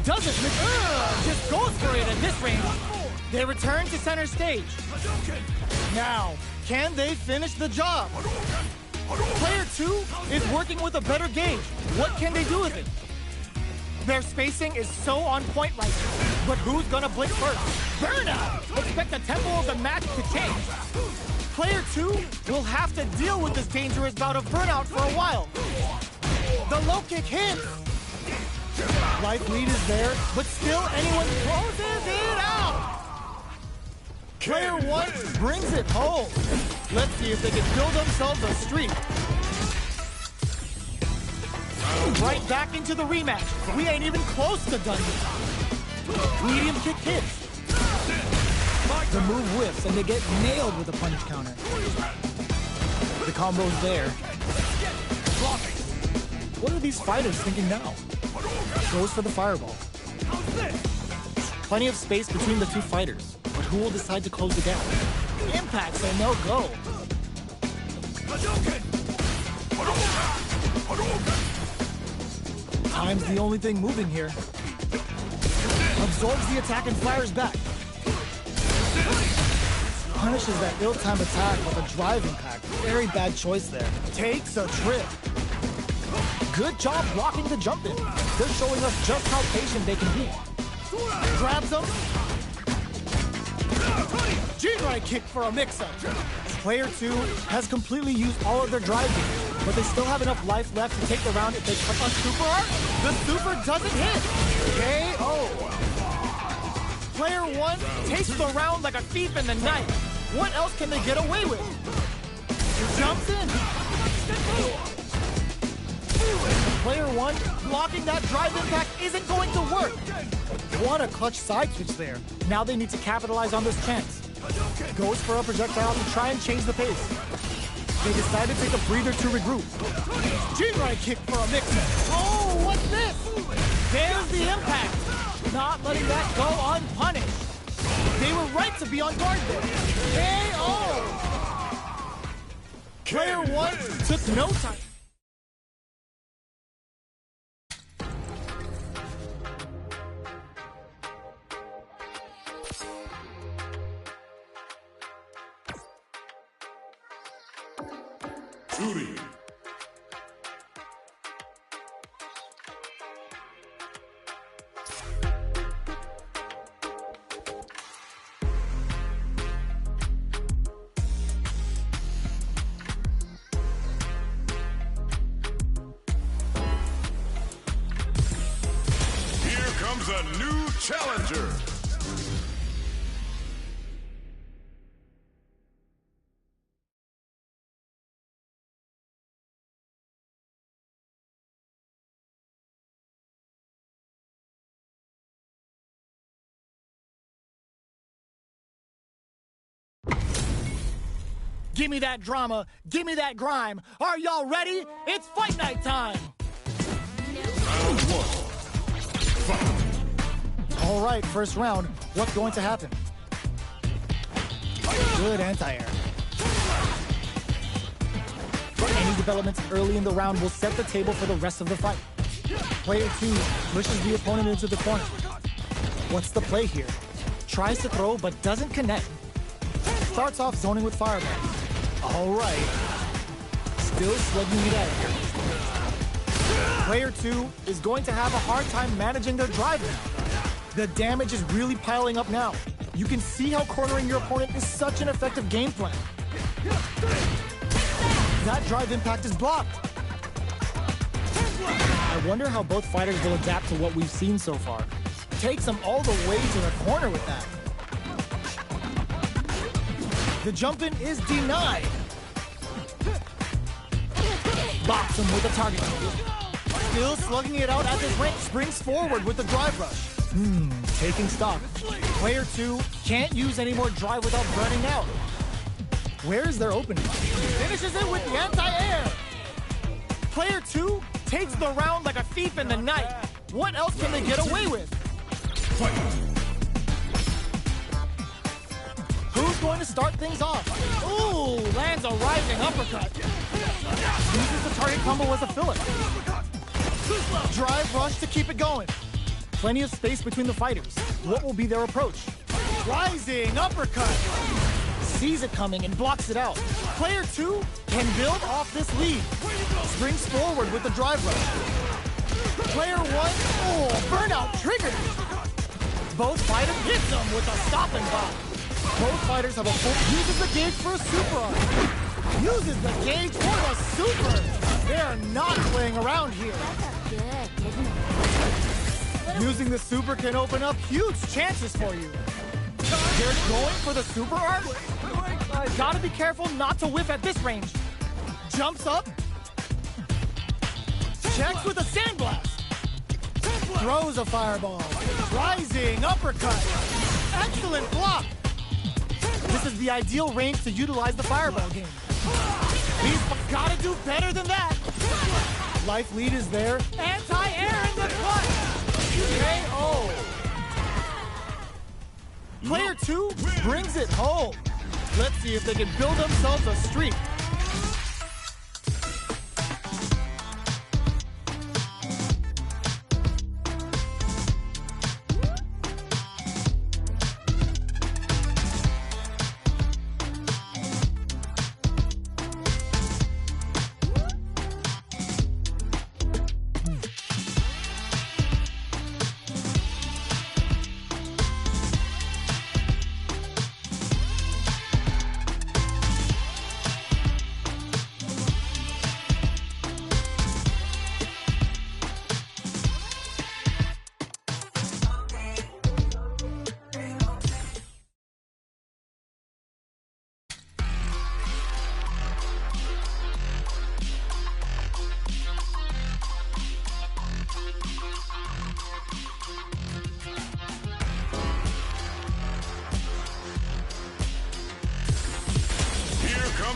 Doesn't just goes for it at this range. They return to center stage. Now, can they finish the job? Player two is working with a better gauge. What can they do with it? Their spacing is so on point right now. But who's gonna blink first? Burnout! Expect the tempo of the match to change. Player two will have to deal with this dangerous bout of burnout for a while. The low kick hits. Life lead is there, but still anyone closes it out. Player one brings it home. Let's see if they can build themselves a streak. Right back into the rematch. We ain't even close to done yet. Medium kick hits. The move whiffs and they get nailed with a punish counter. The combo's there. What are these fighters thinking now? Goes for the fireball. Plenty of space between the two fighters, but who will decide to close the gap? Impacts a no-go. Time's the only thing moving here. Absorbs the attack and fires back. Punishes that ill-timed attack with a drive impact. Very bad choice there. Takes a trip. Good job blocking the jump in. They're showing us just how patient they can be. Grabs him. G-right kick for a mix-up. Player two has completely used all of their drive games, but they still have enough life left to take the round if they touch on super art. The super doesn't hit. KO. Player one takes the round like a thief in the night. What else can they get away with? Jumps in. Player one blocking that drive impact isn't going to work. What a clutch side switch there. Now they need to capitalize on this chance. Goes for a projectile to try and change the pace. They decide to take a breather to regroup. G-right kick for a mix-up. Oh, what's this? There's the impact. Not letting that go unpunished. They were right to be on guard there. KO! Player one took no time. Shooting. Here comes a new challenger. Give me that drama. Give me that grime. Are y'all ready? It's fight night time. Round one. Fight. All right, first round. What's going to happen? Good anti-air. Any developments early in the round will set the table for the rest of the fight. Player 2 pushes the opponent into the corner. What's the play here? Tries to throw, but doesn't connect. Starts off zoning with fireball. All right. Still slugging it out. Player 2 is going to have a hard time managing their drive now. The damage is really piling up now. You can see how cornering your opponent is such an effective game plan. That drive impact is blocked. I wonder how both fighters will adapt to what we've seen so far. Takes them all the way to the corner with that. The jump-in is denied. Box him with a target. Still slugging it out at this range. Springs forward with the drive rush. Taking stock. Player 2 can't use any more drive without burning out. Where is their opening? Finishes it with the anti-air. Player 2 takes the round like a thief in the night. What else can they get away with? Who's going to start things off? Ooh, lands a rising uppercut. Uses the target combo as a filler. Drive rush to keep it going. Plenty of space between the fighters. What will be their approach? Rising uppercut. Sees it coming and blocks it out. Player 2 can build off this lead. Springs forward with the drive rush. Player 1, burnout triggered. Both fighters hit them with a stop and block. Both fighters have a full... Uses the gauge for a super arm. Uses the gauge for a super. They're not playing around here. Using the super can open up huge chances for you. They're going for the super arm. Gotta be careful not to whiff at this range. Jumps up. Checks with a sandblast. Throws a fireball. Rising uppercut. Excellent block. This is the ideal range to utilize the fireball game. He's gotta do better than that. Life lead is there. Anti-air in the clutch. KO. Player 2 brings it home. Let's see if they can build themselves a streak.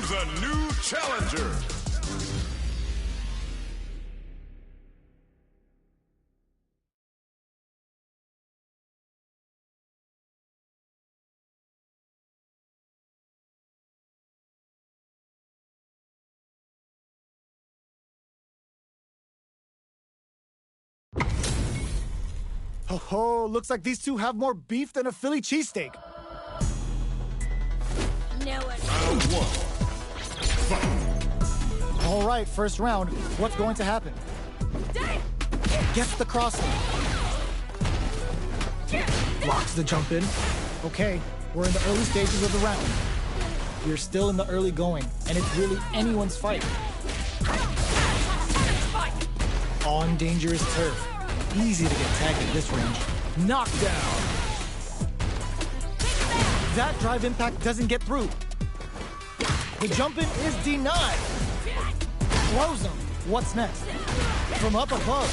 A new challenger. Oh, looks like these two have more beef than a Philly cheesesteak. Round 1. All right, first round. What's going to happen? Gets the crossing. Blocks the jump in. Okay, we're in the early stages of the round. We're still in the early going, and it's really anyone's fight. On dangerous turf. Easy to get tagged at this range. Knockdown. That drive impact doesn't get through. The jump in is denied. Throws him. What's next? From up above.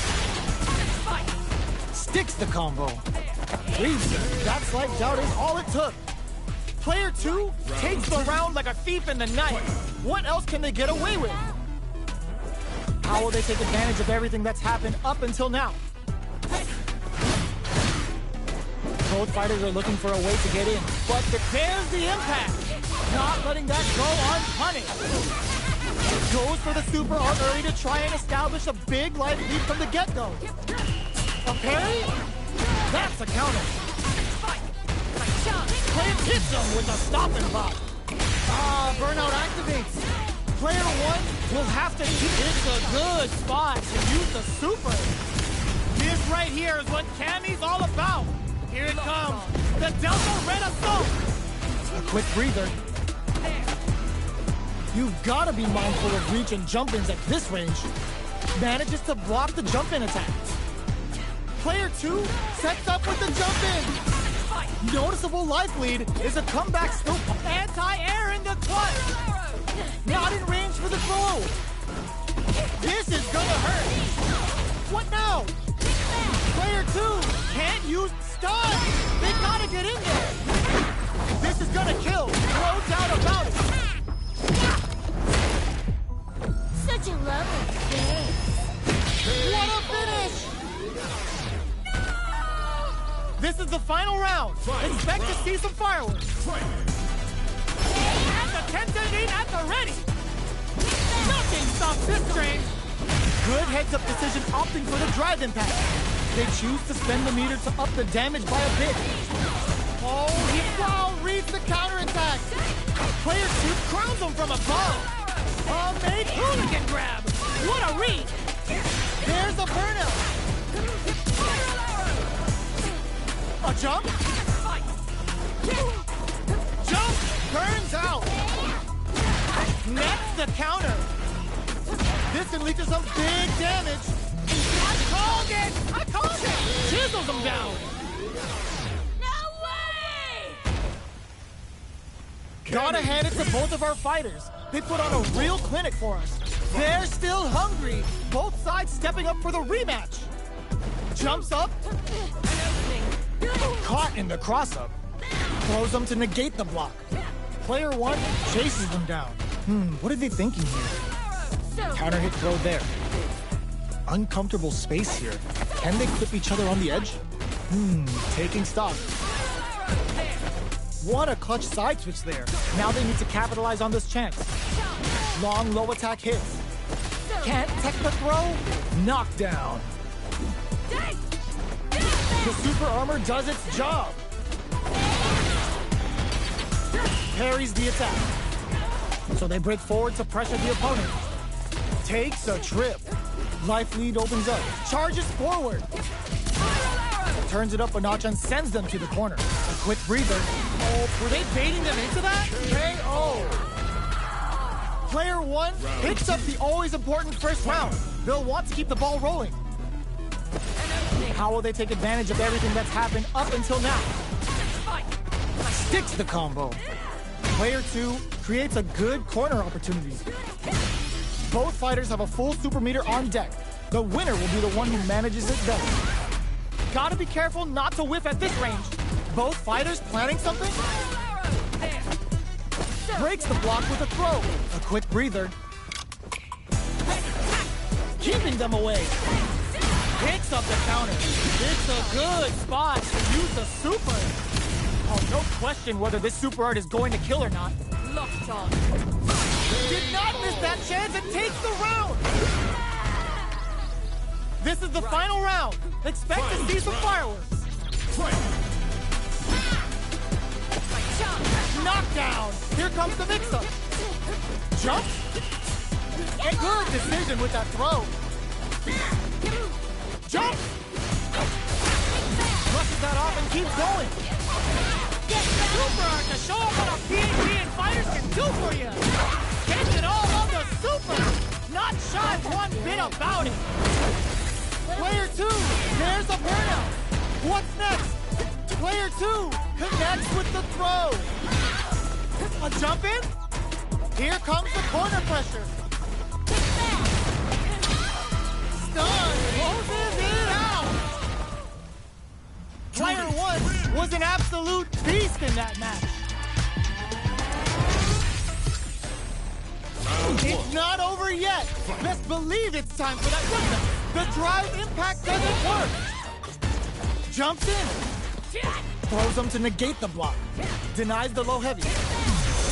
Sticks the combo. Leaves him. That slight doubt is all it took. Player 2 takes the round like a thief in the night. What else can they get away with? How will they take advantage of everything that's happened up until now? Both fighters are looking for a way to get in, but there's the impact. Not letting that go unpunished. Goes for the super arm early to try and establish a big life lead from the get-go. A parry? That's a counter. Player hits him with a stopping block. Burnout activates. Player 1 will have to keep it's a good spot to use the super. This right here is what Cammy's all about. Here it comes. The Delta Red Assault. A quick breather. You've got to be mindful of reach and jump-ins at this range. Manages to block the jump-in attack. Player 2 sets up with the jump-in. Noticeable life lead is a comeback still. Anti-air in the clutch. Not in range for the throw. This is gonna hurt. What now? Player 2 can't use stun. They gotta get in there. This is gonna kill. No doubt about it. Such a lovely face. What a finish! This is the final round. Expect to see some fireworks. At the 10-8 at the ready. Nothing stops this train. Good heads-up decision opting for the drive impact. They choose to spend the meter to up the damage by a bit. Oh, he reads the counterattack. Player 2 crowns him from above. A made hooligan grab. What a read. There's a burnout. A jump? Jump! Burns out! Next, the counter. This can lead to some big damage. I called it! Chisels him down. No way! Gotta hand it to both of our fighters. They put on a real clinic for us. They're still hungry. Both sides stepping up for the rematch. Jumps up. Caught in the cross-up. Throws them to negate the block. Player 1 chases them down. What are they thinking here? Counter hit throw there. Uncomfortable space here. Can they clip each other on the edge? Taking stock. What a clutch side switch there. Now they need to capitalize on this chance. Long low attack hits. Can't tech the throw. Knockdown. The super armor does its job. Parries the attack. So they break forward to pressure the opponent. Takes a trip. Life lead opens up. Charges forward. Turns it up a notch and sends them to the corner. A quick breather. Oh, were they baiting them into that? KO. Player 1 picks up the always important first round. They'll want to keep the ball rolling. How will they take advantage of everything that's happened up until now? Sticks the combo. Player 2 creates a good corner opportunity. Both fighters have a full super meter on deck. The winner will be the one who manages it better. Gotta be careful not to whiff at this range. Both fighters planning something? Breaks the block with a throw. A quick breather. Keeping them away. Picks up the counter. It's a good spot to use the super. Oh, no question whether this super art is going to kill or not. Locked on. Did not miss that chance and takes the round. This is the final round. Expect to see some fireworks. Knockdown. Here comes the mix-up. Jump. A good decision with that throw. Jump! Brushes that off and keeps going. Super art to show them what a PhD and fighters can do for you. Gets it all on the super. Not shy one bit about it. Player 2, there's a burnout. What's next? Player 2 connects with the throw. A jump in? Here comes the corner pressure. Stun closes it out. Player 1 was an absolute beast in that match. It's not over yet. Best believe it's time for that rhythm. The drive impact doesn't work. Jumps in. Throws them to negate the block. Denies the low heavy.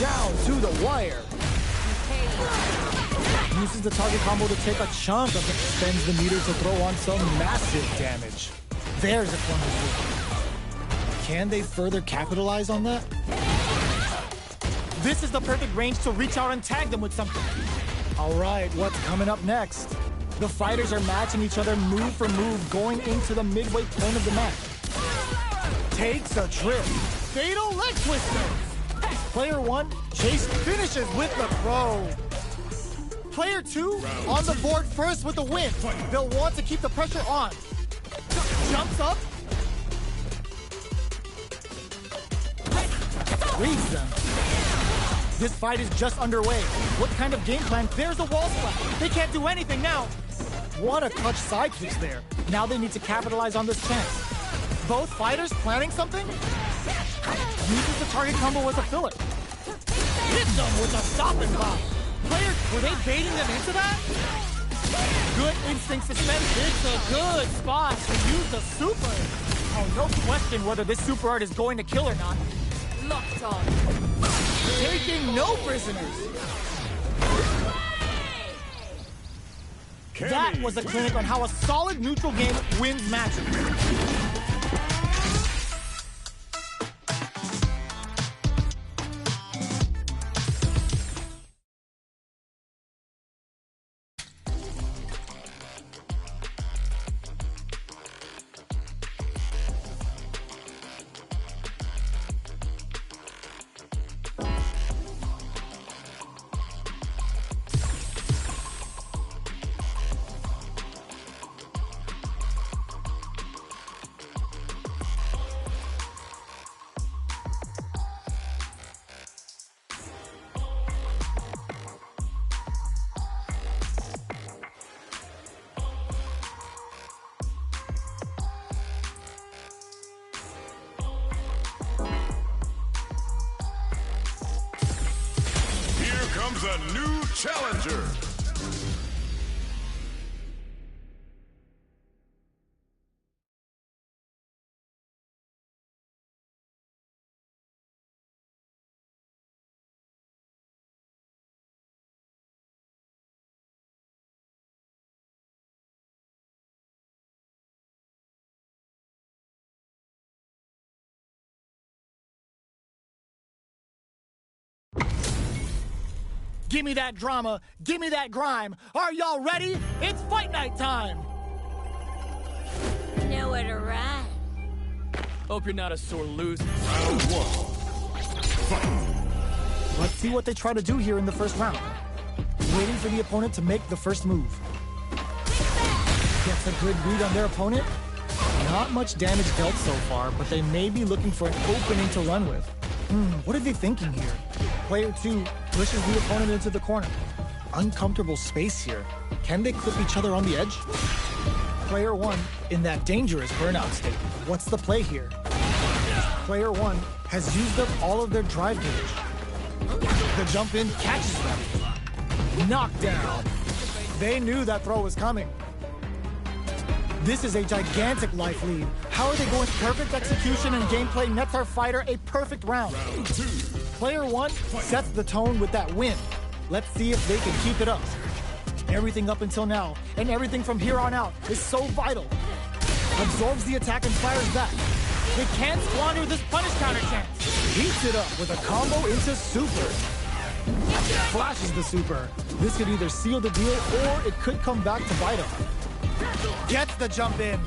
down to the wire. Uses the target combo to take a chunk of it, spends the meter to throw on some massive damage. There's a corner three. Can they further capitalize on that? This is the perfect range to reach out and tag them with something. All right, what's coming up next? The fighters are matching each other move for move going into the midway point of the match. Takes a trip. Fatal leg twister. Player 1, Chase finishes with the throw. Player 2 on the board first with the win. They'll want to keep the pressure on. Jumps up. Reads them. This fight is just underway. What kind of game plan? There's a wall splash. They can't do anything now. What a clutch side kicks there. Now they need to capitalize on this chance. Both fighters planning something? Uses the target combo as a filler. Hits them with a stopping block. Players, were they baiting them into that? Good instinct suspense. It's a good spot to use the super. Oh, no question whether this super art is going to kill or not. Locked on. Taking no prisoners. That was a clinic on how a solid neutral game wins matches. Comes a new challenger. Give me that drama. Give me that grime. Are y'all ready? It's fight night time. Nowhere to run. Hope you're not a sore loser. Round 1. Fight. Let's see what they try to do here in the first round. Waiting for the opponent to make the first move. Gets a good read on their opponent. Not much damage dealt so far, but they may be looking for an opening to run with. What are they thinking here? Player 2 pushes the opponent into the corner. Uncomfortable space here. Can they clip each other on the edge? Player 1 in that dangerous burnout state. What's the play here? Player 1 has used up all of their drive gauge. The jump in catches them. Knockdown. They knew that throw was coming. This is a gigantic life lead. How are they going? Perfect execution and gameplay nets our fighter a perfect round. Round 2. Player 1 sets the tone with that win. Let's see if they can keep it up. Everything up until now, and everything from here on out, is so vital. Absorbs the attack and fires back. They can't squander this punish counter chance. Heats it up with a combo into super. Flashes the super. This could either seal the deal, or it could come back to bite him. Gets the jump in.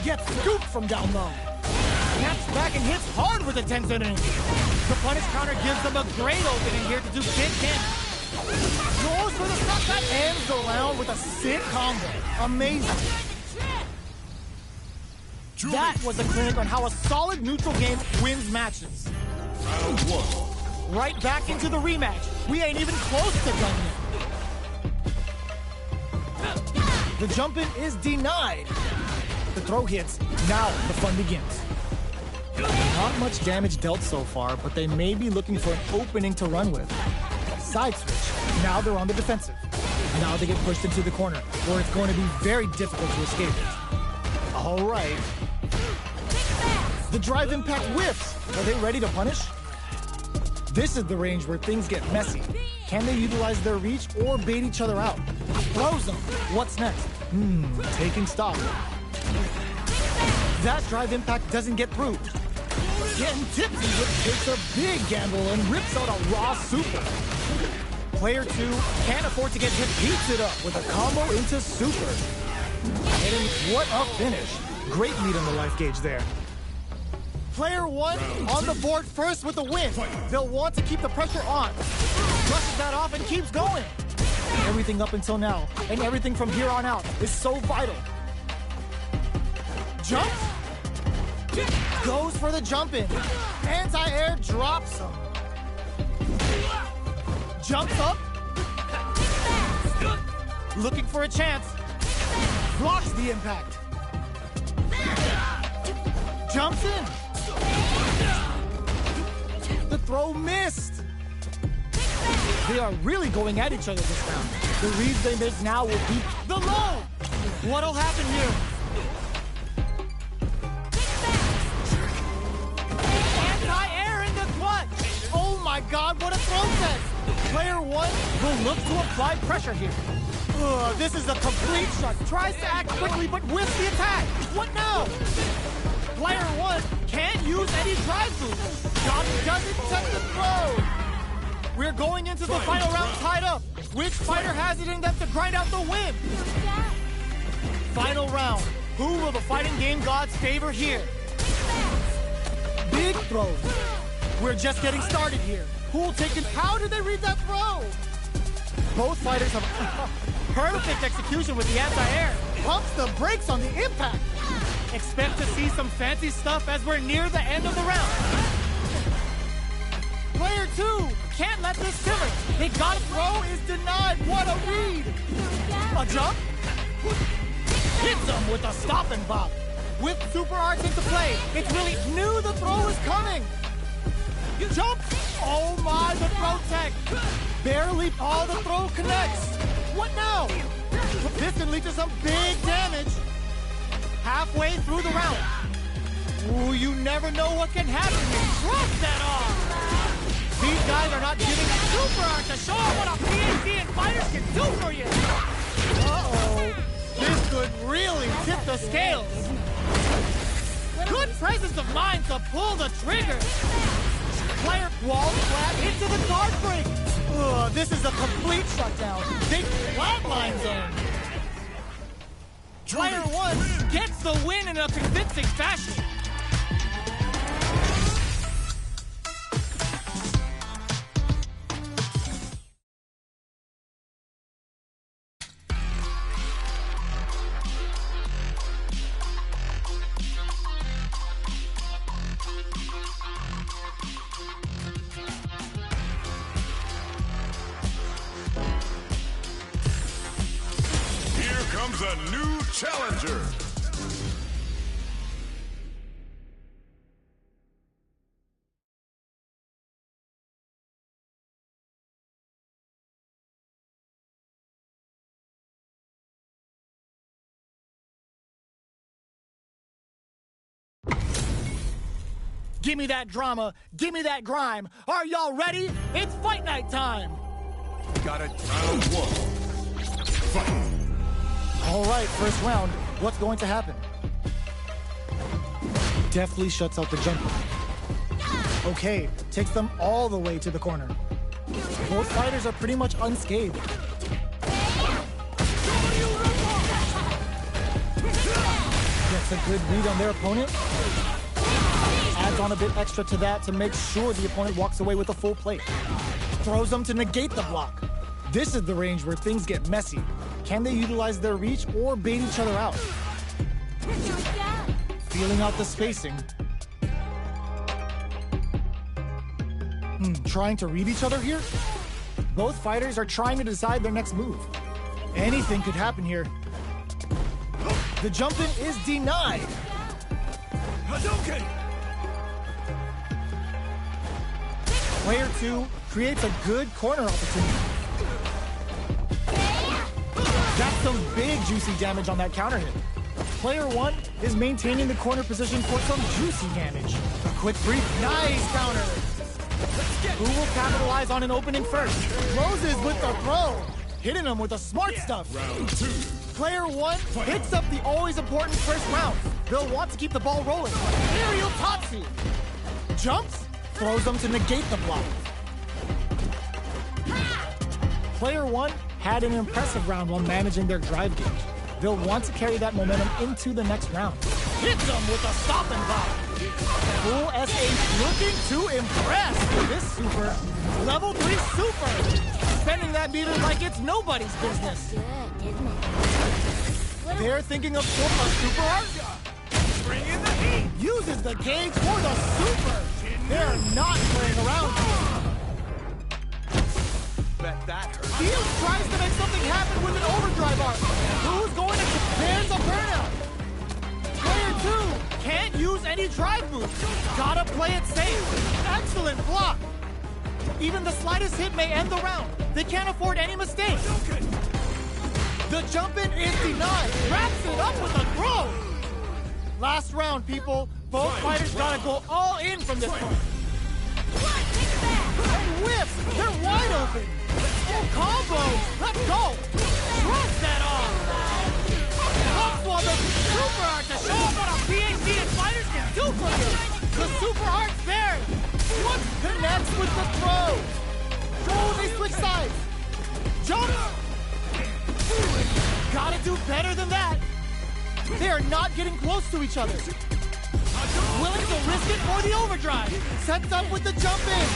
Gets scooped from down low. Snaps back and hits hard with a tense enemy. The punish counter gives them a great opening here to do big damage. Goes for the stop that ends the round with a sick combo. Amazing. That was a clinic on how a solid neutral game wins matches. Round 1. Right back into the rematch. We ain't even close to done yet. The jump in is denied. The throw hits. Now the fun begins. Not much damage dealt so far, but they may be looking for an opening to run with. Side switch. Now they're on the defensive. Now they get pushed into the corner, where it's going to be very difficult to escape it. All right. The drive impact whiffs. Are they ready to punish? This is the range where things get messy. Can they utilize their reach or bait each other out? Throws them. What's next? Taking stock. That drive impact doesn't get through. Getting tipsy which takes a big gamble and rips out a raw super. Player 2 can't afford to get hit, beats it up with a combo into super. And what a finish. Great lead on the life gauge there. Player 1 on the board first with the win. They'll want to keep the pressure on. Brushes that off and keeps going. Everything up until now, and everything from here on out, is so vital. Jumps. Goes for the jump in. Anti-air drops him. Jumps up. Looking for a chance. Blocks the impact. Jumps in. The throw missed. They are really going at each other this round. The reads they make now will beat the low. What'll happen here? Anti-air in the clutch. Oh my God, what a throw test. Player 1 will look to apply pressure here. This is a complete shot. Tries to act quickly, but whiffs the attack. What now? Player 1 can't use any drive boost. John doesn't touch the throw. We're going into the final round tied up. Which fighter has it in them to grind out the win? Final round. Who will the fighting game gods favor here? Big throws. We're just getting started here. Who'll take it? How did they read that throw? Both fighters have perfect execution with the anti-air. Pumps the brakes on the impact. Expect to see some fancy stuff as we're near the end of the round. Player 2 can't let this simmer. They got a throw is denied. What a read. A jump. Hits him with a stop and bop. With super arts into play, it's really knew the throw is coming. Jump. Oh my, the throw tech. Barely all the throw connects. What now? This can lead to some big damage. Halfway through the round. Ooh, you never know what can happen here. Drop that off. These guys are not giving super art to show what a PhD and fighters can do for you. Uh-oh. This could really tip the scales. Good presence of mind to pull the trigger. Player wall flat into the guard break. This is a complete shutdown. They flatline zone. Player 1 gets the win in a convincing fashion. A new challenger. Give me that drama. Give me that grime. Are y'all ready? It's fight night time. Got it. Round 1. Fight. All right, first round. What's going to happen? Deftly shuts out the jumper. Okay, takes them all the way to the corner. Both fighters are pretty much unscathed. Gets a good read on their opponent. Adds on a bit extra to that to make sure the opponent walks away with a full plate. Throws them to negate the block. This is the range where things get messy. Can they utilize their reach or bait each other out? Feeling out the spacing. Trying to read each other here? Both fighters are trying to decide their next move. Anything could happen here. The jump in is denied. Hadouken! Player 2 creates a good corner opportunity. That's some big juicy damage on that counter hit. Player 1 is maintaining the corner position for some juicy damage. A quick brief, nice counter. Who will capitalize on an opening first? Roses with the throw, hitting him with the smart stuff. Round 2. Player 1 picks up the always important first round. They'll want to keep the ball rolling. Aerial Tatsu. Jumps, throws them to negate the block. Player 1 had an impressive round while managing their drive gauge. They'll want to carry that momentum into the next round. Hits them with a stop and pop. Full SH looking to impress with this super. Level 3 super. Spending that meter like it's nobody's business. Good, isn't it? They're thinking of a super art. Bring in the heat! Uses the gauge for the super. They're not playing around here. Bet that hurt. Field tries to make something happen with an overdrive arc. Who's going to... There's a burnout. Player 2 can't use any drive moves. Gotta play it safe. Excellent block. Even the slightest hit may end the round. They can't afford any mistakes. The jump in is denied. Wraps it up with a throw. Last round, people. Both fighters gotta go all in from this point. And whiff! They're wide open. Oh, combo! Let's go! Trust that off! Up for the super art to show them what a PhD and fighters can do for you! The super art's there! What connects with the throw? Oh, they switch sides! Jump! Gotta do better than that! They are not getting close to each other. Willing to risk it for the overdrive. Sets up with the jump in.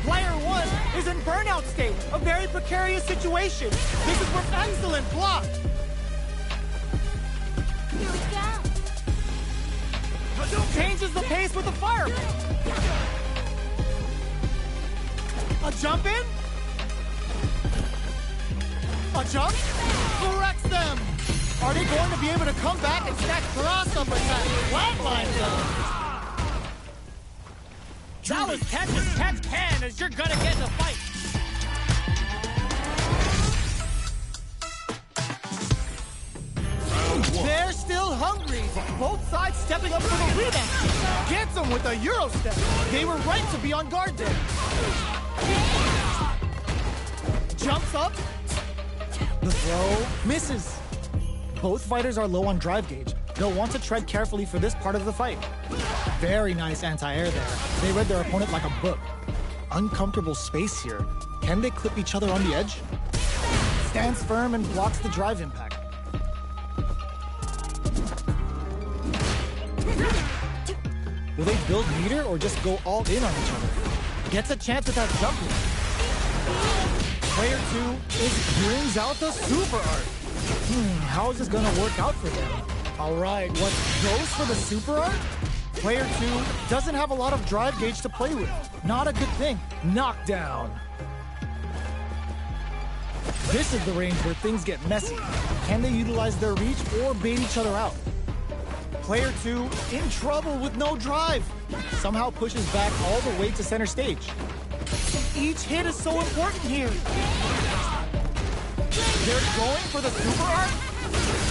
Player 1 is in burnout state, a very precarious situation. This is an excellent block. Here we go. Changes the pace with the fireball. A jump in. A jump. Corrects them. Are they going to be able to come back and stack cross-up attacks? Flatline them. That was catch as catch can as you're gonna get in a fight. They're still hungry. Both sides stepping up for the rebound. Gets them with a Euro step. They were right to be on guard there. Jumps up. The throw misses. Both fighters are low on drive gauge. They'll want to tread carefully for this part of the fight. Very nice anti-air there. They read their opponent like a book. Uncomfortable space here. Can they clip each other on the edge? Stands firm and blocks the drive impact. Will they build meter or just go all in on each other? Gets a chance with that jump in. Player 2 brings out the super art. How is this gonna work out for them? All right, what goes for the super art? Player 2 doesn't have a lot of drive gauge to play with. Not a good thing. Knockdown. This is the range where things get messy. Can they utilize their reach or bait each other out? Player 2 in trouble with no drive. Somehow pushes back all the way to center stage. Each hit is so important here. They're going for the super art.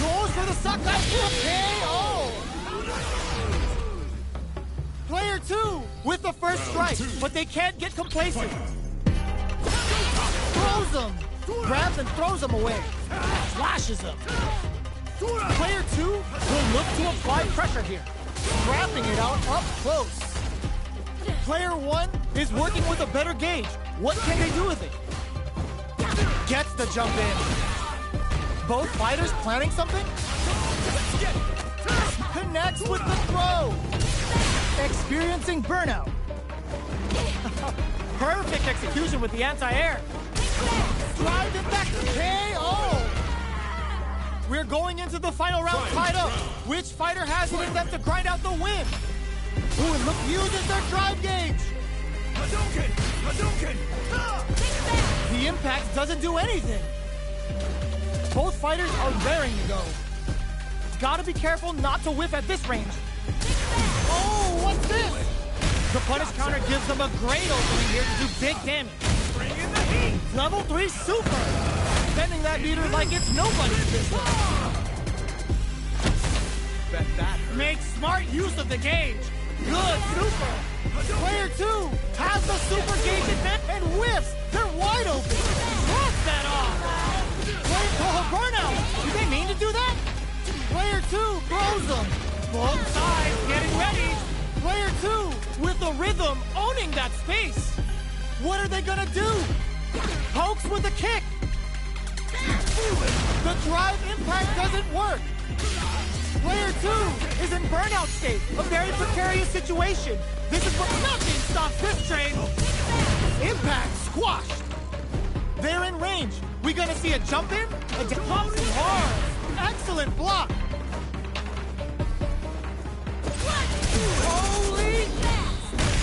Goes for the Sakai for a KO. Player 2 with the first strike, but they can't get complacent. Throws them. Grabs and throws them away. Flashes them. Player 2 will look to apply pressure here. Wrapping it out up close. Player 1 is working with a better gauge. What can they do with it? Gets the jump in. Both fighters planning something? Connects with the throw. Experiencing burnout. Perfect execution with the anti-air. Drive impact KO. We're going into the final round tied up. Which fighter has it in them to grind out the win? Ooh, and look, uses their drive gauge. The impact doesn't do anything. Both fighters are raring to go. Gotta be careful not to whiff at this range. Oh, what's this? The punish counter gives them a great opening here to do big damage. Bring in the heat! Level 3 super. Spending that meter like it's nobody's business. Bet that hurt. Make smart use of the gauge. good super. Player 2 has the super gauge advantage and whiffs. They're wide open. Cross that off! Burnout! Did they mean to do that? Player 2 throws them. Both sides getting ready. Player 2 with the rhythm owning that space. What are they gonna do? Pokes with a kick. The drive impact doesn't work. Player 2 is in burnout state, a very precarious situation. This is what Nothing stops this train. impact squashed. They're in range. We gonna see a jump in? A pumps and hard. Excellent block. Holy!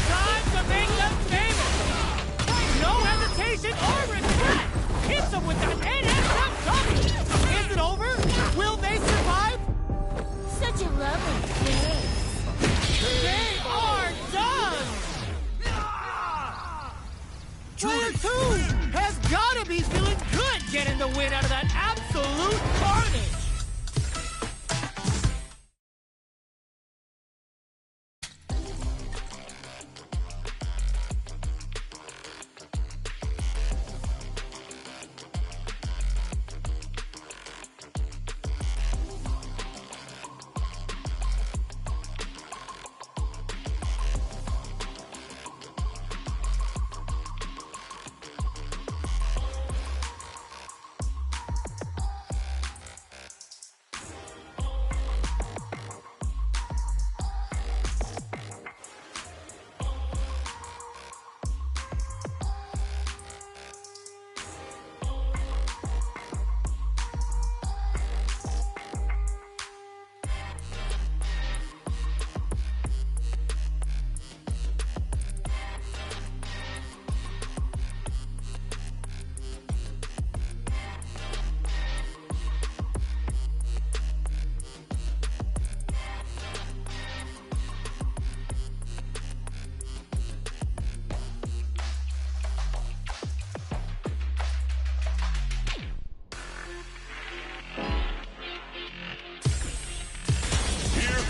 Time to make them famous. No hesitation or regret. Hits them with that NSF dummy. Is it over? Will they survive? Such a lovely face. They are done. Player 2 has gotta be feeling good Getting the win out of that absolute carnage.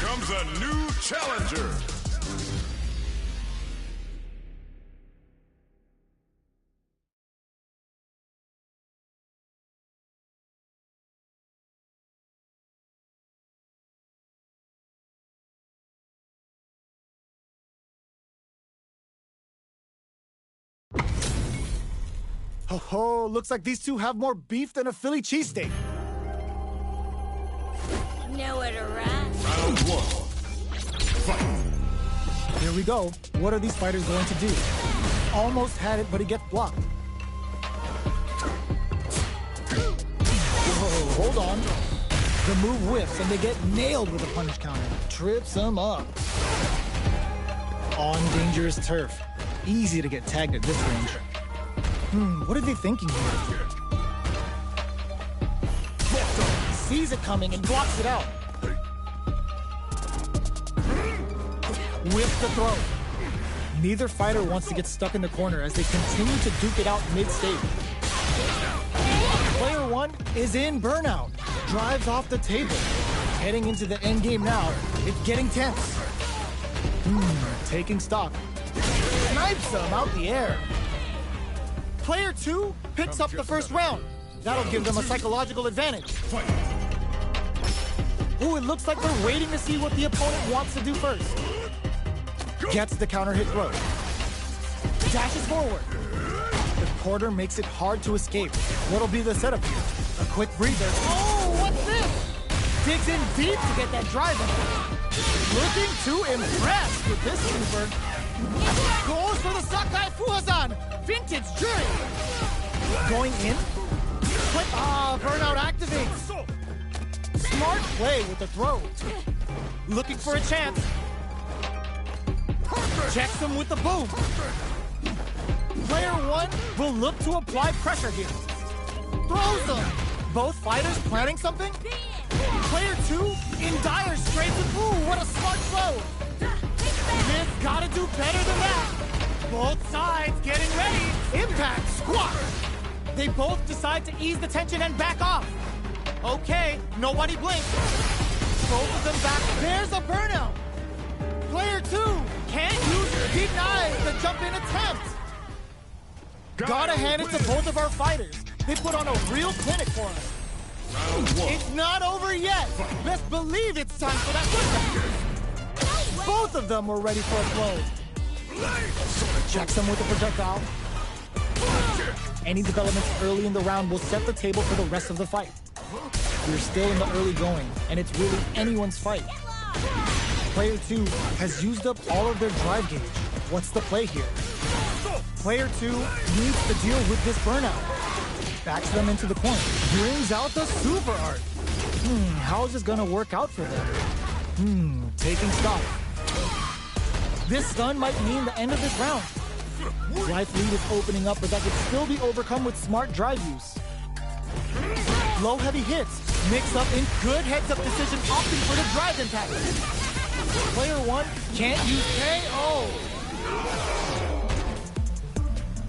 Comes a new challenger. Oh, looks like these two have more beef than a Philly cheesesteak. Nowhere to run. Round 1. Fight. Here we go. What are these fighters going to do? Almost had it, but he gets blocked. Whoa, hold on. The move whiffs, and they get nailed with a punish counter. Trips him up. On dangerous turf. Easy to get tagged at this range. What are they thinking here? Sees it coming and blocks it out. Whips the throw. Neither fighter wants to get stuck in the corner as they continue to duke it out mid-stage. Player 1 is in burnout. Drives off the table. Heading into the end game now. It's getting tense. Taking stock. Snipes them out the air. Player 2 picks up the first round. That'll give them a psychological advantage. Ooh, it looks like they're waiting to see what the opponent wants to do first. Gets the counter hit throw. Dashes forward. The quarter makes it hard to escape. What'll be the setup here? A quick breather. Oh, what's this? Digs in deep to get that drive in. Looking to impress with this super. Goes for the Sakai Fuhazan. Vintage jury. Going in. Burnout activates. Smart play with the throw. Looking for a chance. Checks him with the boom. Player 1 will look to apply pressure here. Throws them. Both fighters planning something? Player 2 in dire straits. Ooh, what a smart throw. This gotta do better than that. Both sides getting ready. Impact squat. They both decide to ease the tension and back off. Okay, nobody blinks. Both of them back. There's a burnout. Player 2 the jump-in attempt! Gotta hand it to both of our fighters. They put on a real clinic for us. It's not over yet. Best believe it's time for that football. Both of them were ready for a blow. Checks them with the projectile. Any developments early in the round will set the table for the rest of the fight. We're still in the early going, and it's really anyone's fight. Player 2 has used up all of their drive gauge. What's the play here? Player 2 needs to deal with this burnout. Backs them into the corner. Brings out the super art. How is this gonna work out for them? Taking stock. This stun might mean the end of this round. Life lead is opening up, but that could still be overcome with smart drive use. Low heavy hits, mixed up in good heads-up decision, opting for the drive impact. Player 1 can't use KO.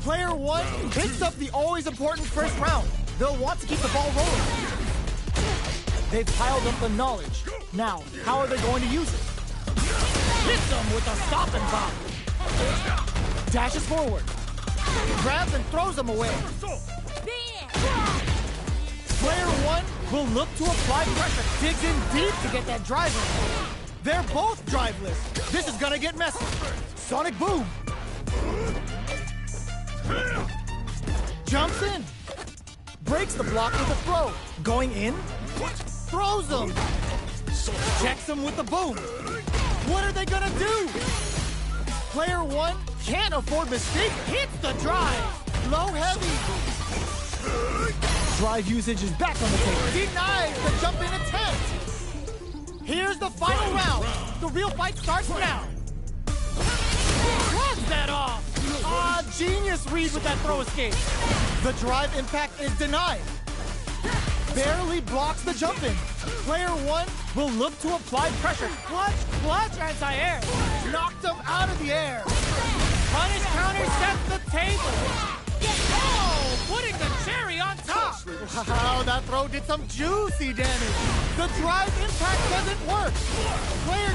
Player 1 picks up the always important first round. They'll want to keep the ball rolling. They've piled up the knowledge. Now, how are they going to use it? Hits them with a stop and pop. Dashes forward. Grabs and throws them away. Player 1 will look to apply pressure. Digs in deep to get that drive in. They're both driveless. This is gonna get messy. Sonic boom. Jumps in. Breaks the block with a throw. Going in. Throws them. Checks them with the boom. What are they gonna do? Player 1 can't afford mistake. Hits the drive. Low heavy. Drive usage is back on the table. Denies the jump-in attempt. Here's the final round. The real fight starts now. Shrugs that off. Genius read with that throw escape. The drive impact is denied. Barely blocks the jump-in. Player 1 will look to apply pressure. Clutch, anti-air. Knocked him out of the air. Punish counter sets the table. Oh, putting the cherry on top. Wow, that throw did some juicy damage. The drive impact doesn't work. Player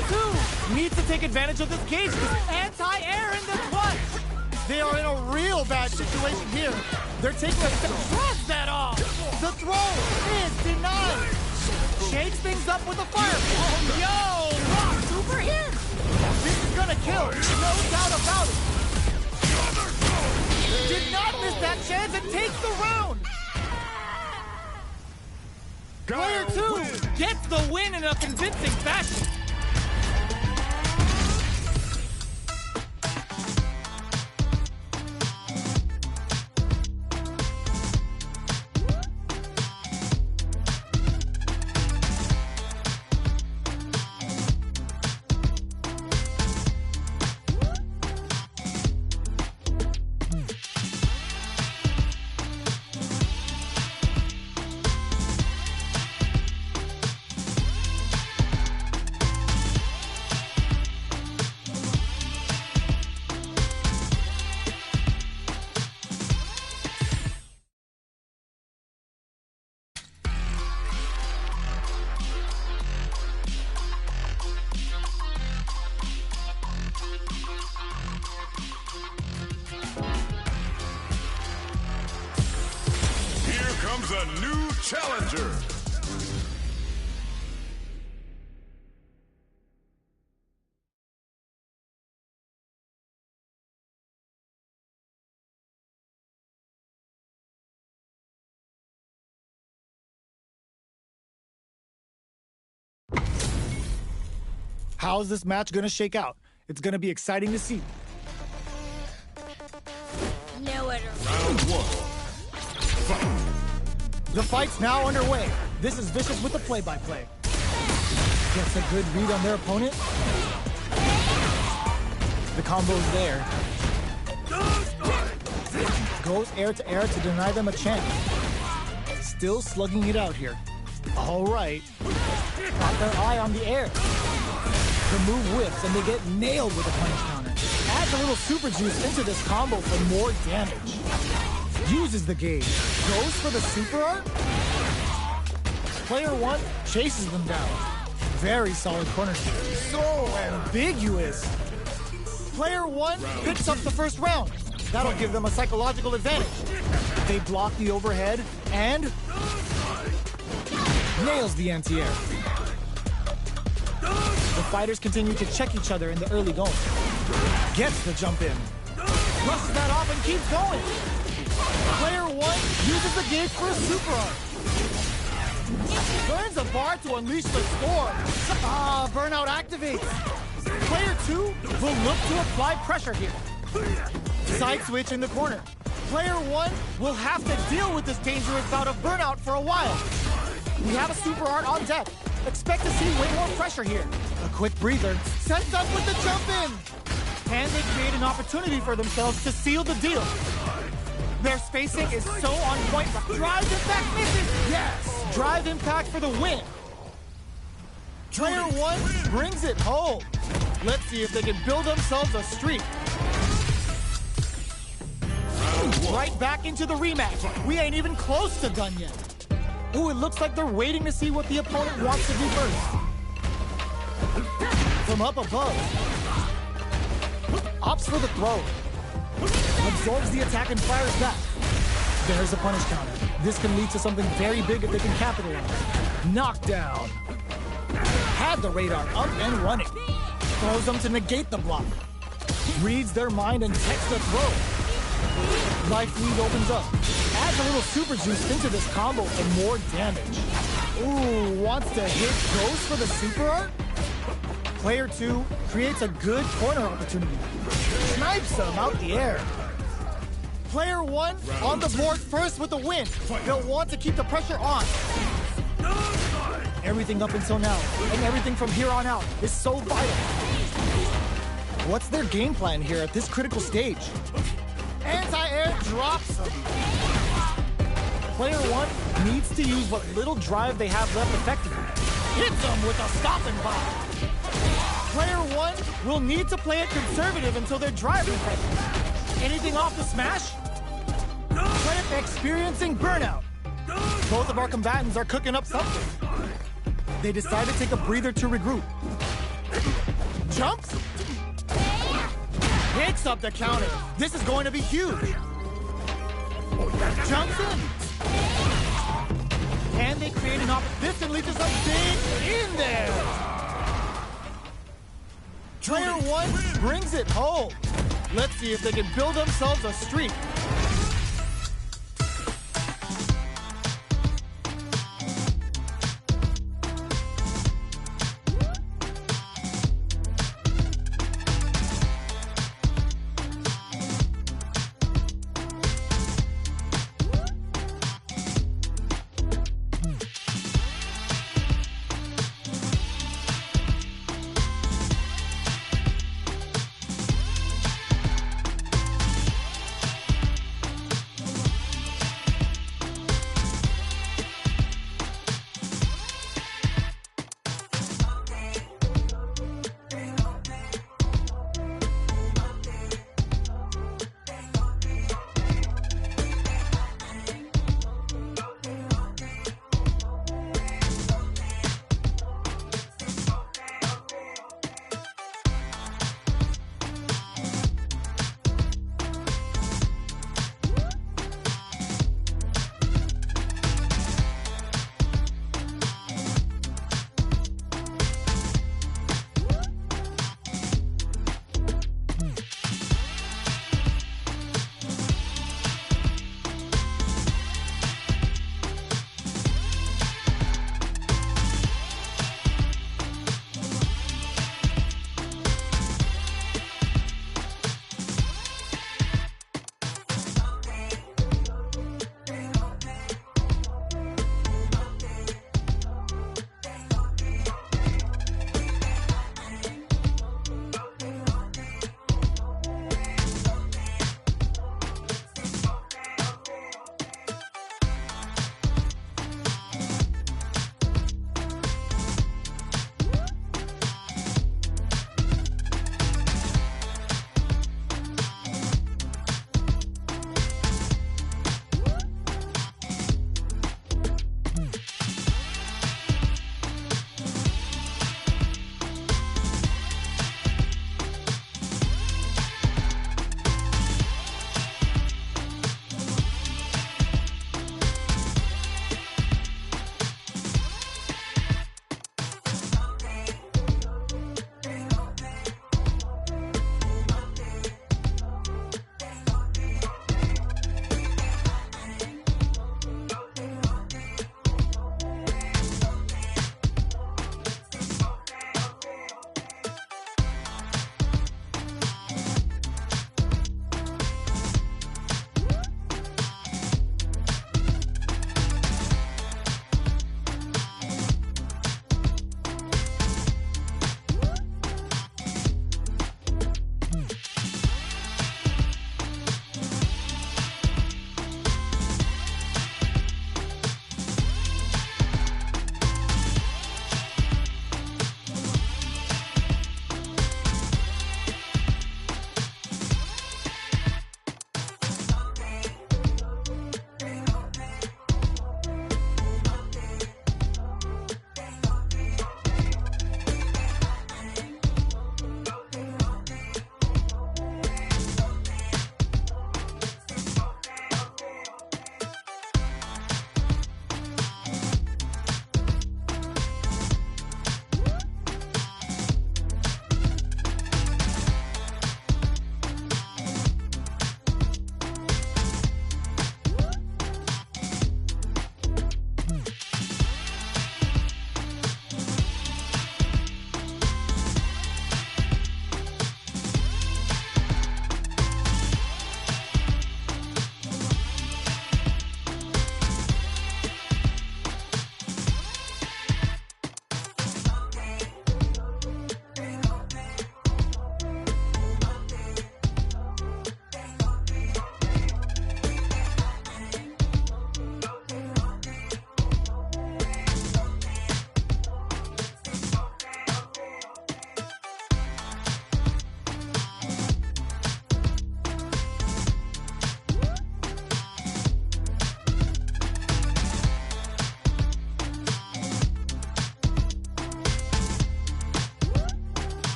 2 needs to take advantage of this gauge. Anti-air in the clutch. They are in a real bad situation here. They're taking a step. Shrugs that off. The throw is denied. Shakes things up with a fire. Oh, yo, rock super in. This is gonna kill. No doubt about it. Did not miss that chance and takes the round. Player 2 gets the win in a convincing fashion. A new challenger. How's this match gonna shake out? It's gonna be exciting to see. Nowhere to Round 1. Fight. The fight's now underway. This is Vicious with the play-by-play. Gets a good read on their opponent. The combo's there. Goes air to deny them a chance. Still slugging it out here. All right. Got their eye on the air. The move whiffs and they get nailed with a punish counter. Adds a little super juice into this combo for more damage. Uses the gauge. Goes for the super art. Player 1 chases them down. Very solid corner kick. So ambiguous. Player 1 picks up the first round. That'll give them a psychological advantage. They block the overhead and nails the anti-air. The fighters continue to check each other in the early going. Gets the jump in. Brushes that off and keeps going. Player 1 uses the gauge for a super art. Burns a bar to unleash the storm. Burnout activates. Player 2 will look to apply pressure here. Side switch in the corner. Player 1 will have to deal with this dangerous bout of burnout for a while. We have a super art on deck. Expect to see way more pressure here. A quick breather. Sets up with the jump in. And they create an opportunity for themselves to seal the deal. Their spacing is so on point. Drive impact misses. Yes. Drive impact for the win. Player 1 brings it home. Let's see if they can build themselves a streak. Right back into the rematch. We ain't even close to done yet. Ooh, it looks like they're waiting to see what the opponent wants to do first. From up above. Opts for the throw. Absorbs the attack and fires back. There's a punish counter. This can lead to something very big if they can capitalize. Knockdown. Had the radar up and running. Throws them to negate the block. Reads their mind and takes the throw. Life lead opens up. Adds a little super juice into this combo and more damage. Ooh, wants to hit goes for the super art? Player 2 creates a good corner opportunity. Snipes them out the air. Player 1 on the board first with the win. They'll want to keep the pressure on. Everything up until now, and everything from here on out, is so vital. What's their game plan here at this critical stage? Anti-air drops them. Player 1 needs to use what little drive they have left effectively. Hits them with a stopping bomb. Player 1 will need to play it conservative until they're driving pressure. Anything off the smash? Player experiencing burnout. Both of our combatants are cooking up something. They decide to take a breather to regroup. Jumps? Picks up the counter. This is going to be huge. Jumps in. And they create an opportunity. This can lead to some big in there. Player 1 brings it home. Let's see if they can build themselves a streak.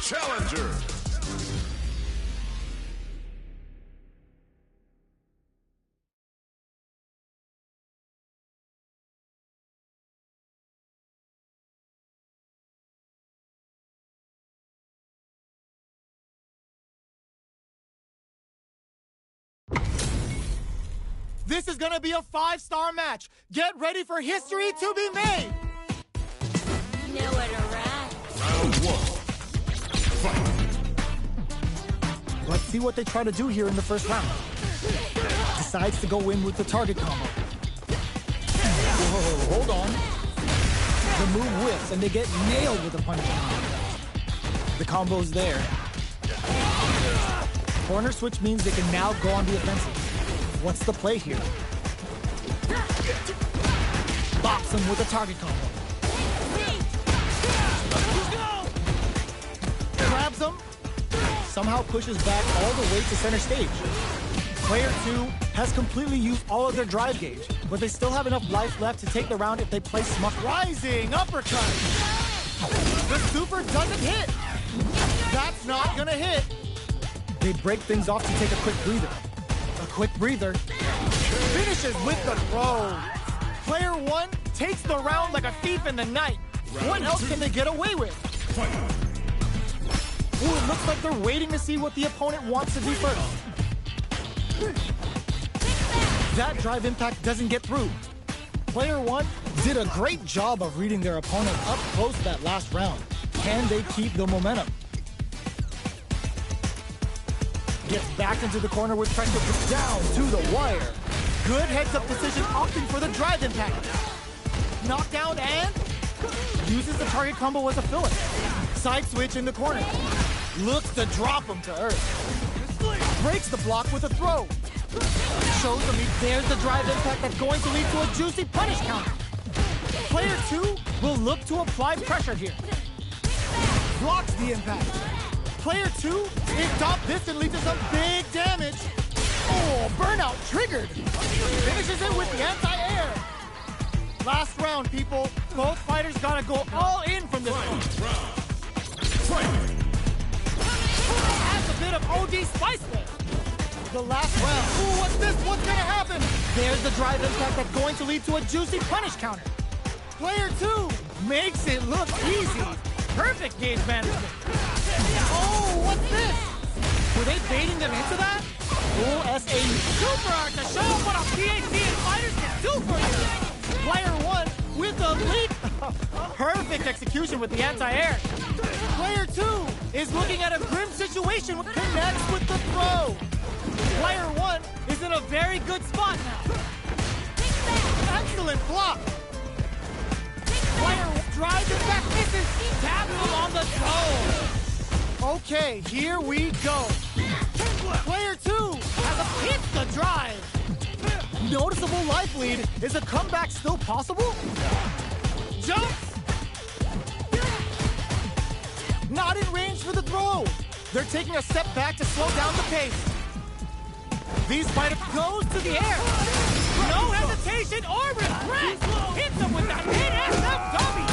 Challenger. This is gonna be a 5-star match. Get ready for history to be made. Nowhere to run. Round 1. Fight. Let's see what they try to do here in the first round. Decides to go in with the target combo. Whoa, hold on. The move whips and they get nailed with a punish combo. The combo's there. Corner switch means they can now go on the offensive. What's the play here? Bops him with a target combo. Grabs him. Somehow pushes back all the way to center stage. Player 2 has completely used all of their drive gauge, but they still have enough life left to take the round if they play smart. Rising uppercut. The super doesn't hit. That's not gonna hit. They break things off to take a quick breather. A quick breather. Finishes with the throw. Player 1 takes the round like a thief in the night. What else can they get away with? Ooh, it looks like they're waiting to see what the opponent wants to do first. That drive impact doesn't get through. Player 1 did a great job of reading their opponent up close that last round. Can they keep the momentum? Gets back into the corner with pressure down to the wire. Good heads-up decision, opting for the drive impact. Knockdown and uses the target combo as a filler. Side switch in the corner. Looks to drop him to earth. Breaks the block with a throw. Shows him there's the drive impact that's going to lead to a juicy punish counter. Player 2 will look to apply pressure here. Blocks the impact. Player 2 is top distantly to some big damage. Oh, burnout triggered. Finishes it with the anti-air. Last round, people. Both fighters gotta go all in from this one. Adds a bit of OD spice there. The last round. Ooh, what's this? What's gonna happen? There's the drive impact that's going to lead to a juicy punish counter. Player 2 makes it look easy. Perfect gauge management. Oh, what's this? Were they baiting them into that? Oh, SA Super Art to show them what a PhD and fighters can do for you. Player 1 with the leap. Perfect execution with the anti-air. Player 2 is looking at a grim situation with connects with the throw. Player 1 is in a very good spot now. Excellent block. Player drives it back, misses. Taps him on the toe. Okay, here we go. Player 2 has a pizza drive. Noticeable life lead. Is a comeback still possible? Jumps. Not in range for the throw. They're taking a step back to slow down the pace. These fighters goes to the air. No hesitation or regret. Hits him with that hit SFW.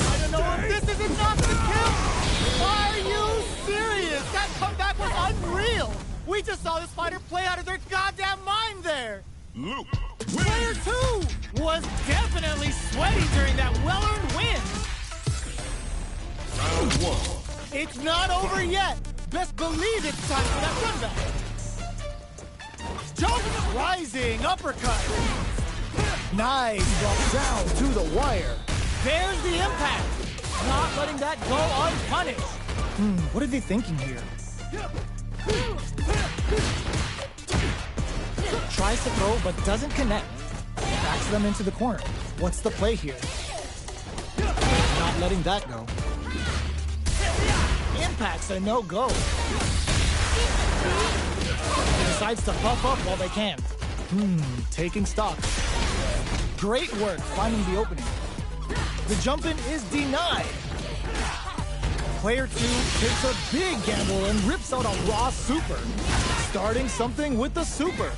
I don't know if this is enough to kill. Are you serious? That comeback was unreal. We just saw this fighter play out of their goddamn mind there. Luke. Player 2 was definitely sweaty during that well-earned win. Round 1. It's not over yet. Best believe it's time for that run back. Jump! Rising uppercut. Nice. Drop down to the wire. There's the impact. Not letting that go unpunished. What are they thinking here? Tries to throw, but doesn't connect. Backs them into the corner. What's the play here? Not letting that go. Impact's a no-go. Decides to puff up while they can. Taking stock. Great work finding the opening. The jump-in is denied. Player 2 takes a big gamble and rips out a raw super. Starting something with the super.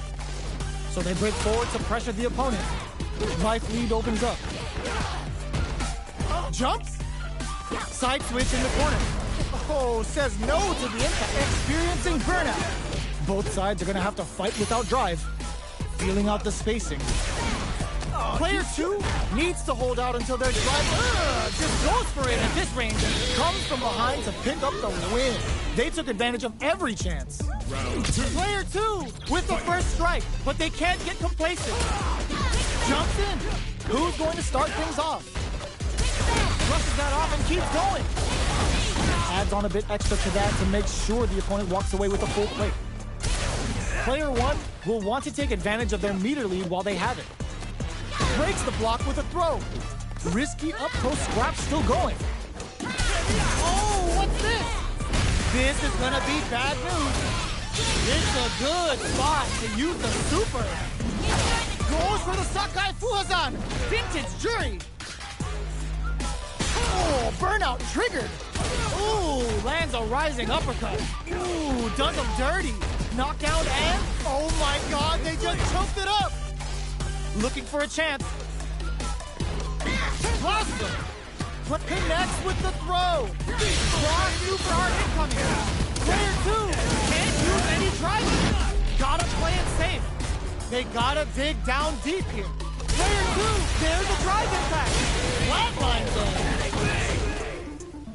So they break forward to pressure the opponent. Life lead opens up. Jumps. Side switch in the corner. Echo says no to the impact, experiencing burnout. Both sides are gonna have to fight without drive, feeling out the spacing. Player 2 needs to hold out until their drive just goes for it at this range and comes from behind to pick up the win. They took advantage of every chance. Player 2 with the first strike, but they can't get complacent. Jumps in. Who's going to start things off? Brushes that off and keeps going. Adds on a bit extra to that to make sure the opponent walks away with a full plate. Player 1 will want to take advantage of their meter lead while they have it. Breaks the block with a throw. Risky up-close scrap still going. Oh, what's this? This is gonna be bad news. It's a good spot to use the super. Goes for the Sakai Fuhazan. Vintage Jury. Oh, burnout triggered. Ooh, lands a rising uppercut. Ooh, does him dirty. Knockdown and, oh my god, they just choked it up. Looking for a chance. Blaster. Connects with the throw. Cross super hard incoming. Player 2 can't use any driving. Gotta play it safe. They gotta dig down deep here. Player 2, there's a drive impact. Flatline though.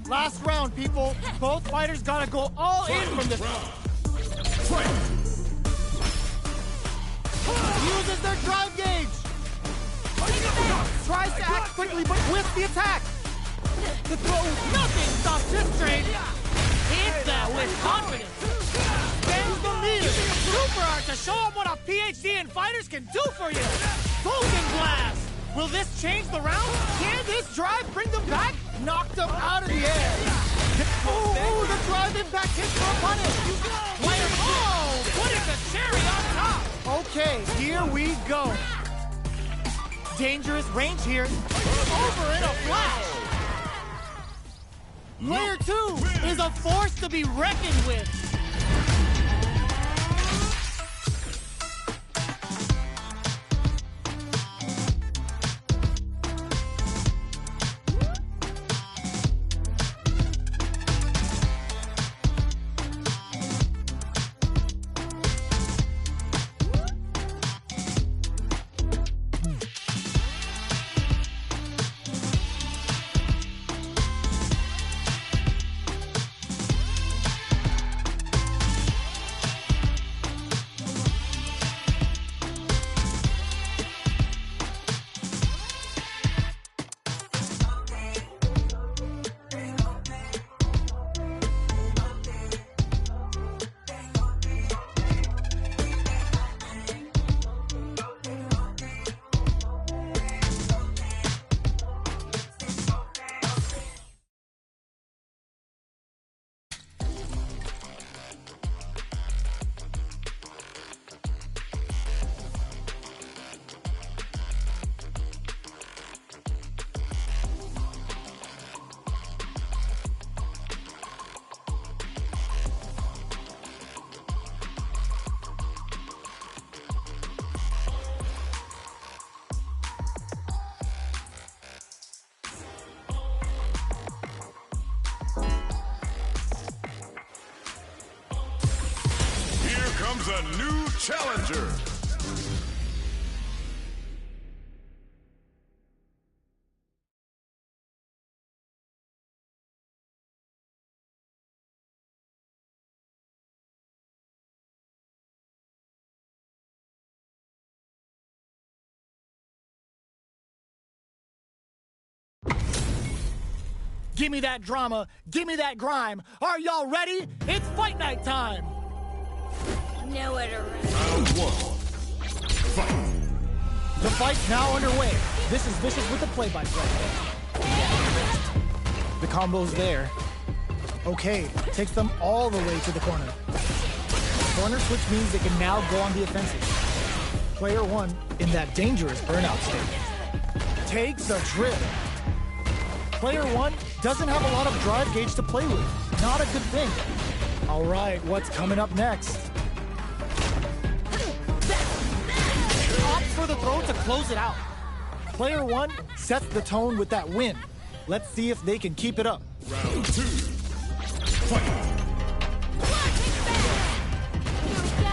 Last round, people. Both fighters gotta go all in from this. Uses their drive gauge. Tries to act quickly, but whiffs the attack. The throw, nothing stops this train. Hits that with confidence. Spends the meter. Super art to show them what a PhD in fighters can do for you. Golden Blast. Will this change the round? Can this drive bring them back? Knocked them out of the air. Oh, the drive impact hits for a punish. Player, oh, putting the cherry on top. Okay, here we go. Dangerous range here. Over in a flash. Player 2 is a force to be reckoned with. Comes a new challenger. Give me that drama. Give me that grime. Are y'all ready? It's fight night time. Nowhere to run. Round 1. Fight. The fight's now underway. This is Vicious with the play-by-play. The combo's there. Okay, takes them all the way to the corner. Corner switch means they can now go on the offensive. Player 1 in that dangerous burnout state. Takes a trip. Player 1 doesn't have a lot of drive gauge to play with. Not a good thing. All right, what's coming up next? Opts for the throw to close it out. Player 1 sets the tone with that win. Let's see if they can keep it up. Round 2.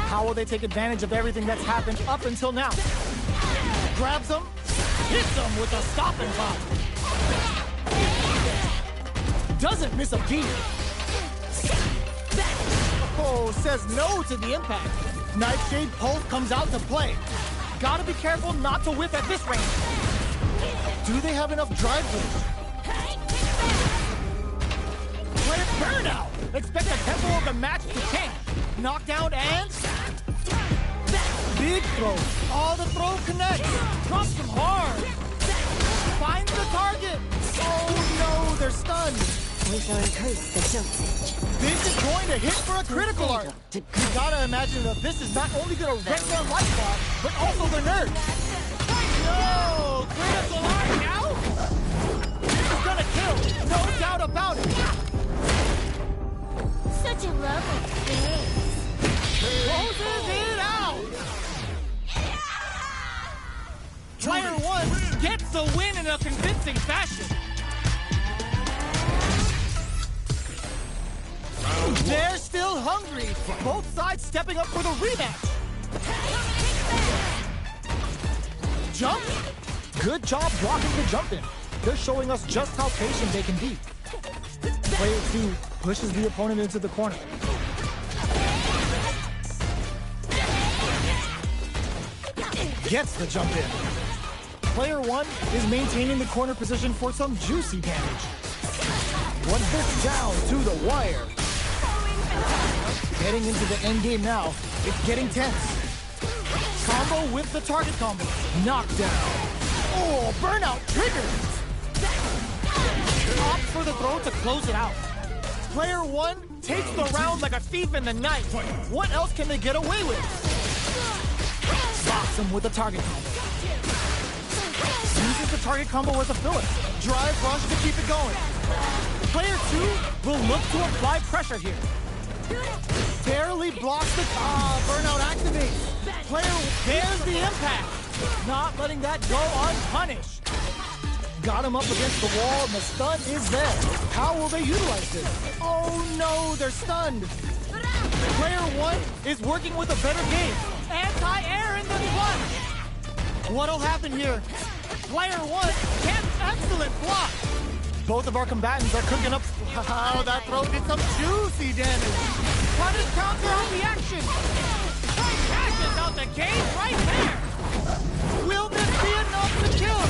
How will they take advantage of everything that's happened up until now? Grabs him, hits him with a stopping block. Doesn't miss a beat. Oh, says no to the impact. Nightshade Pulse comes out to play. Gotta be careful not to whiff at this range. Do they have enough drive boost? Play it burnout. Expect the tempo of the match to change. Knockdown and big throw. All the throw connects. Drops him hard. Finds the target. Oh no, they're stunned. We shall increase the jump pitch. This is going to hit for a critical art. You gotta imagine that this is not only gonna wreck their life bar, but also their nerves. No! Critical art now? This is gonna kill, no doubt about it. Such a lovely face. Closes it out. Player 1 gets the win in a convincing fashion. They're still hungry. Both sides stepping up for the rematch. Jump? Good job blocking the jump in. They're showing us just how patient they can be. Player 2 pushes the opponent into the corner. Gets the jump in. Player 1 is maintaining the corner position for some juicy damage. Runs this down to the wire. Getting into the end game now. It's getting tense. Combo with the target combo. Knockdown. Oh, burnout triggered. Opts for the throw to close it out. Player 1 takes the round like a thief in the night. What else can they get away with? Box him with the target combo. Uses the target combo as a filler. Drive rush to keep it going. Player 2 will look to apply pressure here. Barely blocks the burnout activates. Player bears the impact. Not letting that go unpunished. Got him up against the wall and the stun is there. How will they utilize this? Oh no, they're stunned. Player 1 is working with a better game. Anti-air in the front. What'll happen here? Player 1 gets excellent block. Both of our combatants are cooking up. Oh, that throw did some juicy damage. Punish counter on the action. Cashes out the game right there. Will this be enough to kill?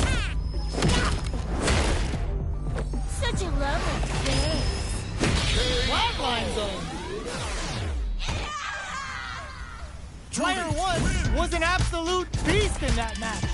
Such a lovely face. Flatline zone. Player 1 was an absolute beast in that match.